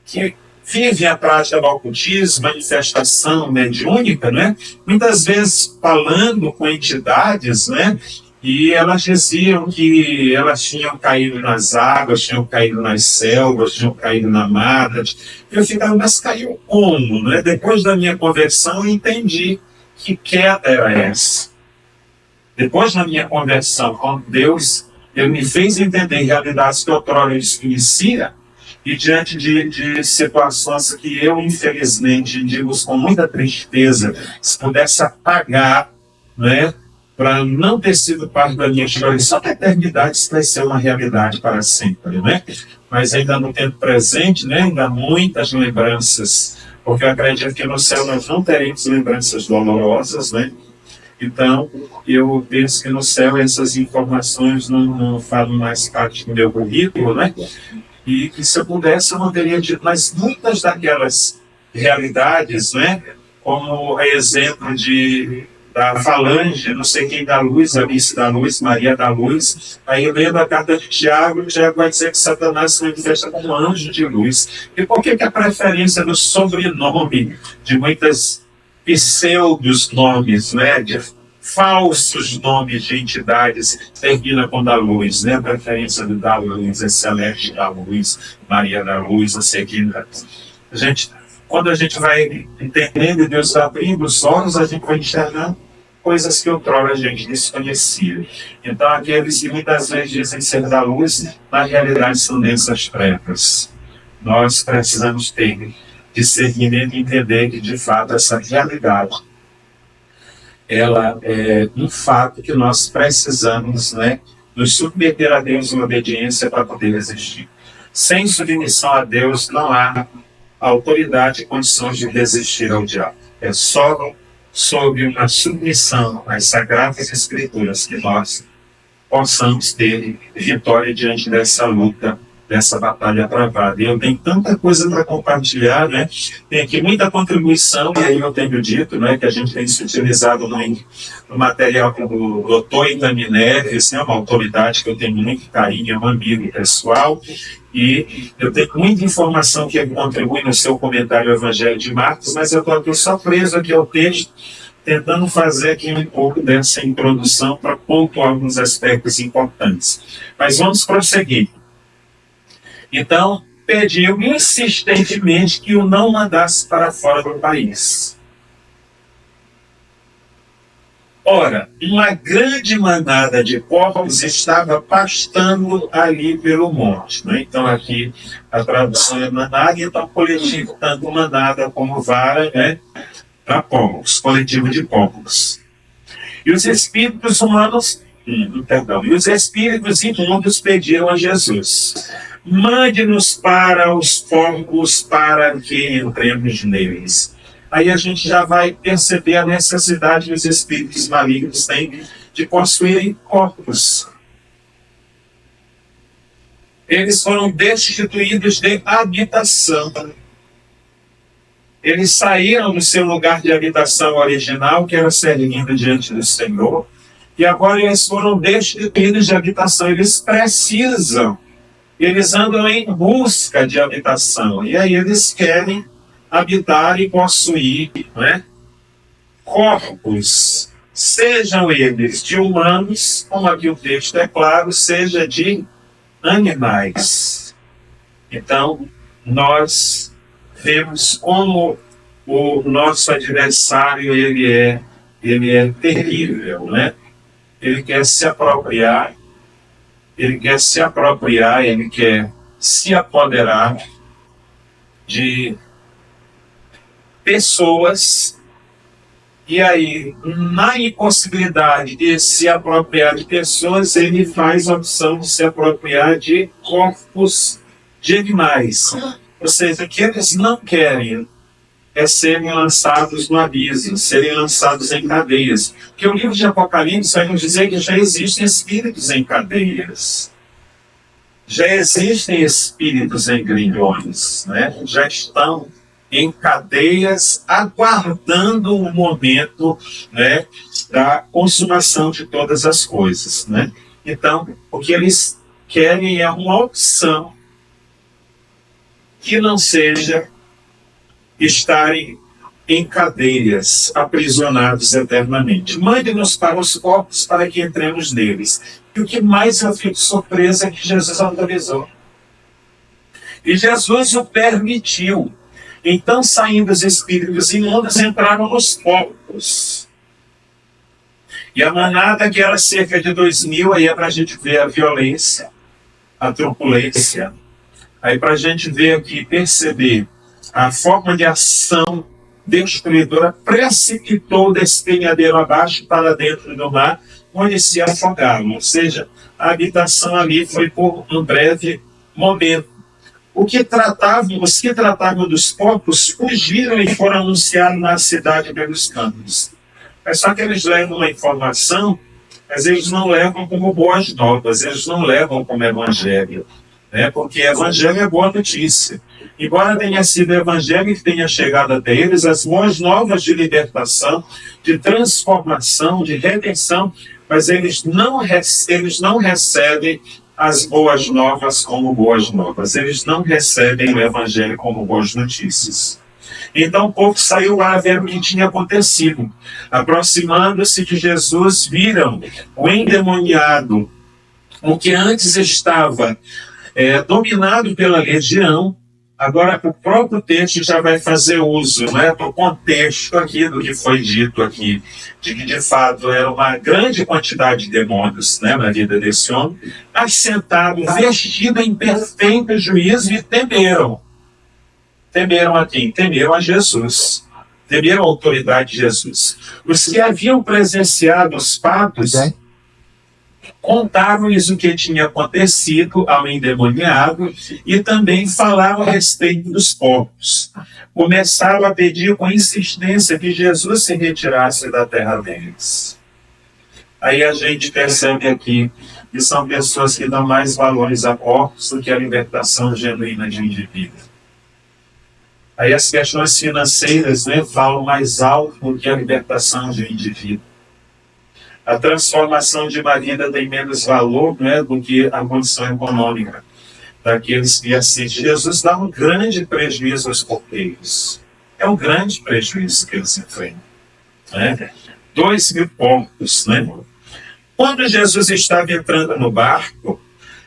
que vivem a prática do ocultismo, manifestação mediúnica, né, muitas vezes falando com entidades, né, e elas diziam que elas tinham caído nas águas, tinham caído nas selvas, tinham caído na mata. Eu ficava, mas caiu como? Né? Depois da minha conversão, eu entendi que queda era essa. Depois da minha conversão com Deus, ele me fez entender realidades que outrora eu desconhecia, e diante de situações que eu, infelizmente, digo com muita tristeza, se pudesse apagar, né, para não ter sido parte da minha história, só que a eternidade isso vai ser uma realidade para sempre, né? Mas ainda no tempo presente, né, ainda há muitas lembranças, porque eu acredito que no céu nós não teremos lembranças dolorosas, né? Então, eu penso que no céu essas informações não fazem mais parte do meu currículo, né? E que se eu pudesse, eu não teria dito, mas muitas daquelas realidades, né? Como exemplo da Falange, não sei quem dá luz, Alice da Luz, Maria da Luz. Aí eu lendo a carta de Tiago vai dizer que Satanás se manifesta como anjo de luz. E por que a preferência do sobrenome de muitas pseudos nomes, né, de falsos nomes de entidades, termina com da luz, né, a preferência de da luz, é Celeste da Luz, Maria da Luz, não sei quem. Quando a gente vai entendendo e Deus vai abrindo os olhos, a gente vai enxergando coisas que outrora a gente desconhecia. Então, aqueles que muitas vezes dizem ser da luz, na realidade são dessas trevas. Nós precisamos ter discernimento e entender que, de fato, essa realidade ela é um fato que nós precisamos, né, nos submeter a Deus em obediência para poder existir. Sem submissão a Deus não há autoridade e condições de resistir ao diabo. É só sob uma submissão às Sagradas Escrituras que nós possamos ter vitória diante dessa luta, dessa batalha travada. E eu tenho tanta coisa para compartilhar, né? Tem aqui muita contribuição, e aí eu tenho dito, né, que a gente tem se utilizado no material do doutor Itami Neves, né, uma autoridade que eu tenho muito carinho, é um amigo pessoal, e eu tenho muita informação que ele contribui no seu comentário ao Evangelho de Marcos, mas eu estou aqui só preso aqui ao texto, tentando fazer aqui um pouco dessa introdução para pontuar alguns aspectos importantes. Mas vamos prosseguir. Então, pediu insistentemente que o não mandasse para fora do país. Ora, uma grande manada de porcos estava pastando ali pelo monte. Né? Então, aqui a tradução é manada, então coletivo, tanto manada como vara, né? Para porcos, coletivo de porcos. E os espíritos humanos, e os espíritos imundos pediram a Jesus: mande-nos para os porcos para que entremos neles. Aí a gente já vai perceber a necessidade que os espíritos malignos têm de possuírem corpos. Eles foram destituídos de habitação. Eles saíram do seu lugar de habitação original, que era servindo diante do Senhor, e agora eles foram destituídos de habitação. Eles andam em busca de habitação, e aí eles querem habitar e possuir, né, corpos, sejam eles de humanos, como aqui o texto é claro, seja de animais. Então, nós vemos como o nosso adversário ele é terrível, né? Ele quer se apropriar, ele quer se apoderar de pessoas. E aí, na impossibilidade de se apropriar de pessoas, ele faz a opção de se apropriar de corpos de animais. Ou seja, o que eles não querem é serem lançados no abismo, serem lançados em cadeias. Porque o livro de Apocalipse vai nos dizer que já existem espíritos em cadeias. Já existem espíritos em grilhões, né? Já estão em cadeias, aguardando o momento, né, da consumação de todas as coisas, né? Então, o que eles querem é uma opção que não seja estarem em cadeias, aprisionados eternamente. Mande-nos para os corpos para que entremos neles. E o que mais eu fico surpreso é que Jesus autorizou. E Jesus o permitiu. Então, saindo os espíritos imundos, entraram nos corpos. E a manada, que era cerca de 2.000, aí é para a gente ver a violência, a truculência. Aí para a gente ver aqui, perceber a forma de ação destruidora, precipitou o despenhadeiro abaixo para dentro do mar, onde se afogaram. Ou seja, a habitação ali foi por um breve momento. Os que tratavam dos corpos fugiram e foram anunciados na cidade pelos campos. É só que eles levam uma informação, mas eles não levam como boas novas, eles não levam como evangelho, né? Porque evangelho é boa notícia. Embora tenha sido evangelho que tenha chegado até eles, as boas novas de libertação, de transformação, de redenção, mas eles não recebem as boas novas como boas novas. Eles não recebem o evangelho como boas notícias. Então o povo saiu lá vendo o que tinha acontecido. Aproximando-se de Jesus, viram o endemoniado, o que antes estava dominado pela legião. Agora, o próprio texto já vai fazer uso, né, do contexto aqui, do que foi dito aqui, de que, de fato, era uma grande quantidade de demônios, né, na vida desse homem, assentado, vestido em perfeito juízo, e temeram. Temeram a quem? Temeram a Jesus. Temeram a autoridade de Jesus. Os que haviam presenciado os fatos contaram-lhes o que tinha acontecido ao endemoniado e também falaram a respeito dos corpos. Começaram a pedir com insistência que Jesus se retirasse da terra deles. Aí a gente percebe aqui que são pessoas que dão mais valores a corpos do que a libertação genuína de um indivíduo. Aí as questões financeiras, né, falam mais alto do que a libertação de um indivíduo. A transformação de uma vida tem menos valor, né, do que a condição econômica daqueles que assistem. Jesus dá um grande prejuízo aos porteiros. É um grande prejuízo que eles enfrentam. Né? 2.000 porcos. Né? Quando Jesus estava entrando no barco,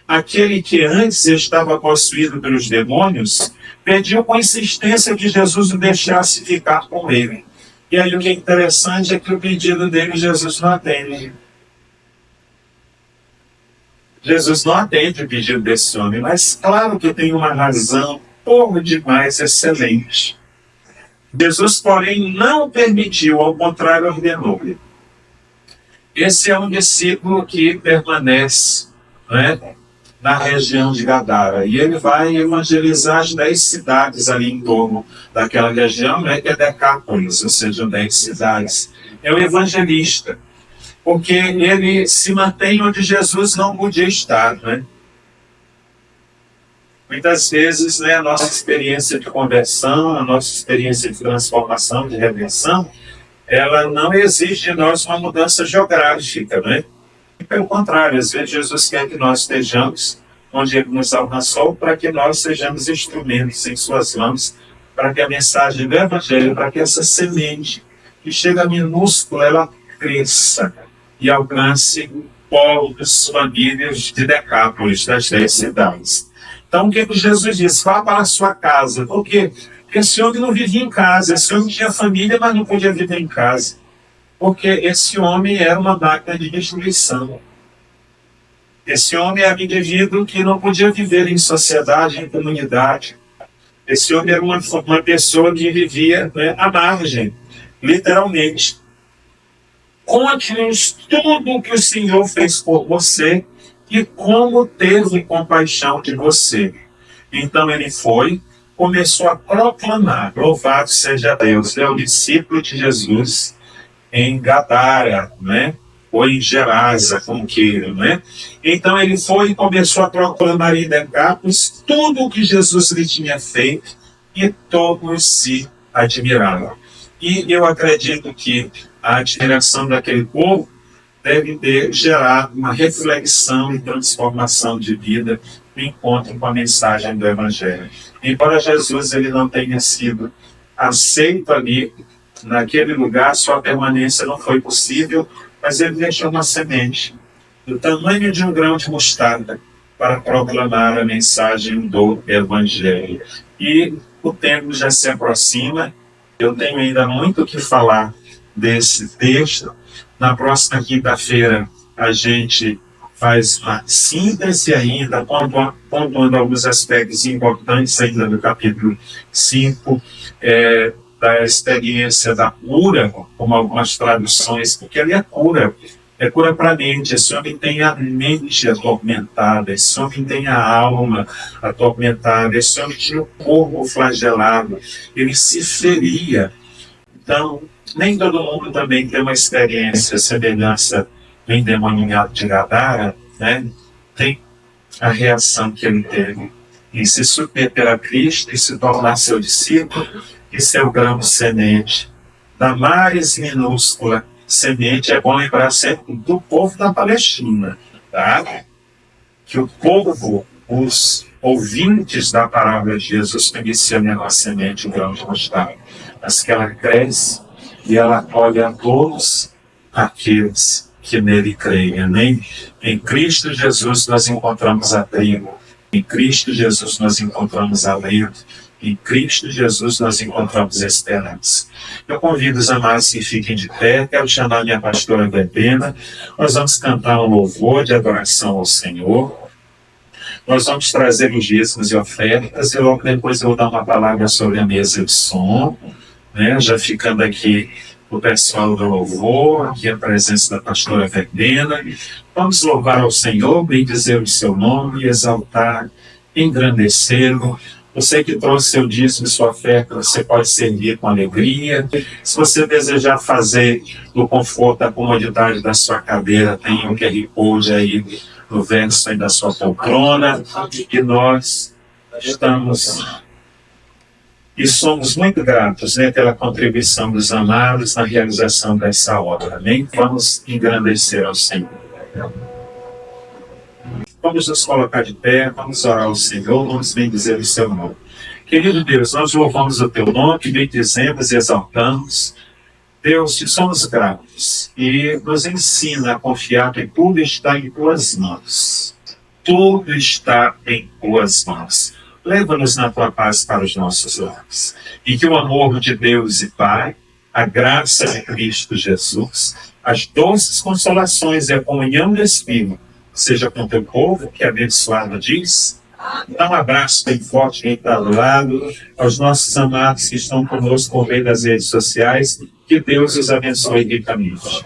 aquele que antes estava possuído pelos demônios pediu com insistência que Jesus o deixasse ficar com ele. E aí o que é interessante é que o pedido dele Jesus não atende. Jesus não atende o pedido desse homem, mas claro que tem uma razão por demais excelente. Jesus, porém, não permitiu, ao contrário, ordenou-lhe. Esse é um discípulo que permanece, né, na região de Gadara. E ele vai evangelizar as 10 cidades ali em torno daquela região, né, que é Decápolis, ou seja, 10 cidades. É um evangelista, porque ele se mantém onde Jesus não podia estar. Né? Muitas vezes, né, a nossa experiência de conversão, a nossa experiência de transformação, de redenção, ela não exige de nós uma mudança geográfica, né? E pelo contrário, às vezes Jesus quer que nós estejamos onde Ele nos alcançou para que nós sejamos instrumentos em suas mãos, para que a mensagem do Evangelho, para que essa semente que chega minúscula, ela cresça e alcance povos, famílias de Decápolis, das 10 cidades. Então, o que Jesus diz? Vá para a sua casa. Por quê? Porque esse homem não vivia em casa, esse homem tinha família, mas não podia viver em casa. Porque esse homem era uma máquina de destruição. Esse homem era um indivíduo que não podia viver em sociedade, em comunidade. Esse homem era uma pessoa que vivia, né, à margem, literalmente. Conte-nos tudo o que o Senhor fez por você e como teve compaixão de você. Então ele foi, começou a proclamar, louvado seja Deus, é o discípulo de Jesus em Gadara, né? Ou em Gerasa, como queiram, né? Então ele foi e começou a proclamar em Decápolis tudo o que Jesus lhe tinha feito e todos se admiravam. E eu acredito que a admiração daquele povo deve ter gerado uma reflexão e transformação de vida no encontro com a mensagem do Evangelho. Embora Jesus ele não tenha sido aceito ali, naquele lugar, sua permanência não foi possível, mas ele deixou uma semente do tamanho de um grão de mostarda para proclamar a mensagem do Evangelho. E o tempo já se aproxima, eu tenho ainda muito o que falar desse texto. Na próxima quinta-feira a gente faz uma síntese ainda, pontuando alguns aspectos importantes ainda do capítulo 5, da experiência da cura, como algumas traduções, porque ali é cura para a mente. Esse homem tem a mente atormentada, esse homem tem a alma atormentada, esse homem tinha o corpo flagelado, ele se feria. Então, nem todo mundo também tem uma experiência, semelhança do endemoniado de Gadara, né? Tem a reação que ele teve em se submeter a Cristo e se tornar seu discípulo e ser o grão de semente da mais minúscula semente. É bom lembrar sempre do povo da Palestina, tá? Que o povo, os ouvintes da palavra de Jesus, conheciam a semente, o grão de mostarda, mas que ela cresce e ela colhe a todos aqueles que nele creem. Amém? Em Cristo Jesus nós encontramos abrigo, em Cristo Jesus nós encontramos alento, em Cristo Jesus nós encontramos esperança. Eu convido os amados que fiquem de pé. Quero chamar minha pastora Bebena. Nós vamos cantar um louvor de adoração ao Senhor. Nós vamos trazer os dízimos e ofertas e logo depois eu vou dar uma palavra sobre a mesa de som, né? Já ficando aqui o pessoal do louvor, aqui a presença da pastora Verbena. Vamos louvar ao Senhor, bendizer o seu nome, exaltar, engrandecê-lo. Você que trouxe seu dízimo e sua oferta, você pode servir com alegria. Se você desejar fazer no conforto, da comodidade da sua cadeira, tem um QR Code aí no verso aí da sua poltrona. E nós estamos e somos muito gratos, né, pela contribuição dos amados na realização dessa obra. Amém? Vamos engrandecer ao Senhor. Vamos nos colocar de pé, vamos orar ao Senhor, vamos bendizer o seu nome. Querido Deus, nós louvamos o teu nome, bendizemos e exaltamos. Deus, te somos gratos e nos ensina a confiar que tudo está em tuas mãos. Tudo está em tuas mãos. Leva-nos na tua paz para os nossos lares. E que o amor de Deus e Pai, a graça de Cristo Jesus, as doces consolações e a comunhão do Espírito seja com o teu povo, que abençoado diz. Dá um abraço bem forte quem está do lado, aos nossos amados que estão conosco por meio das redes sociais. Que Deus os abençoe ricamente.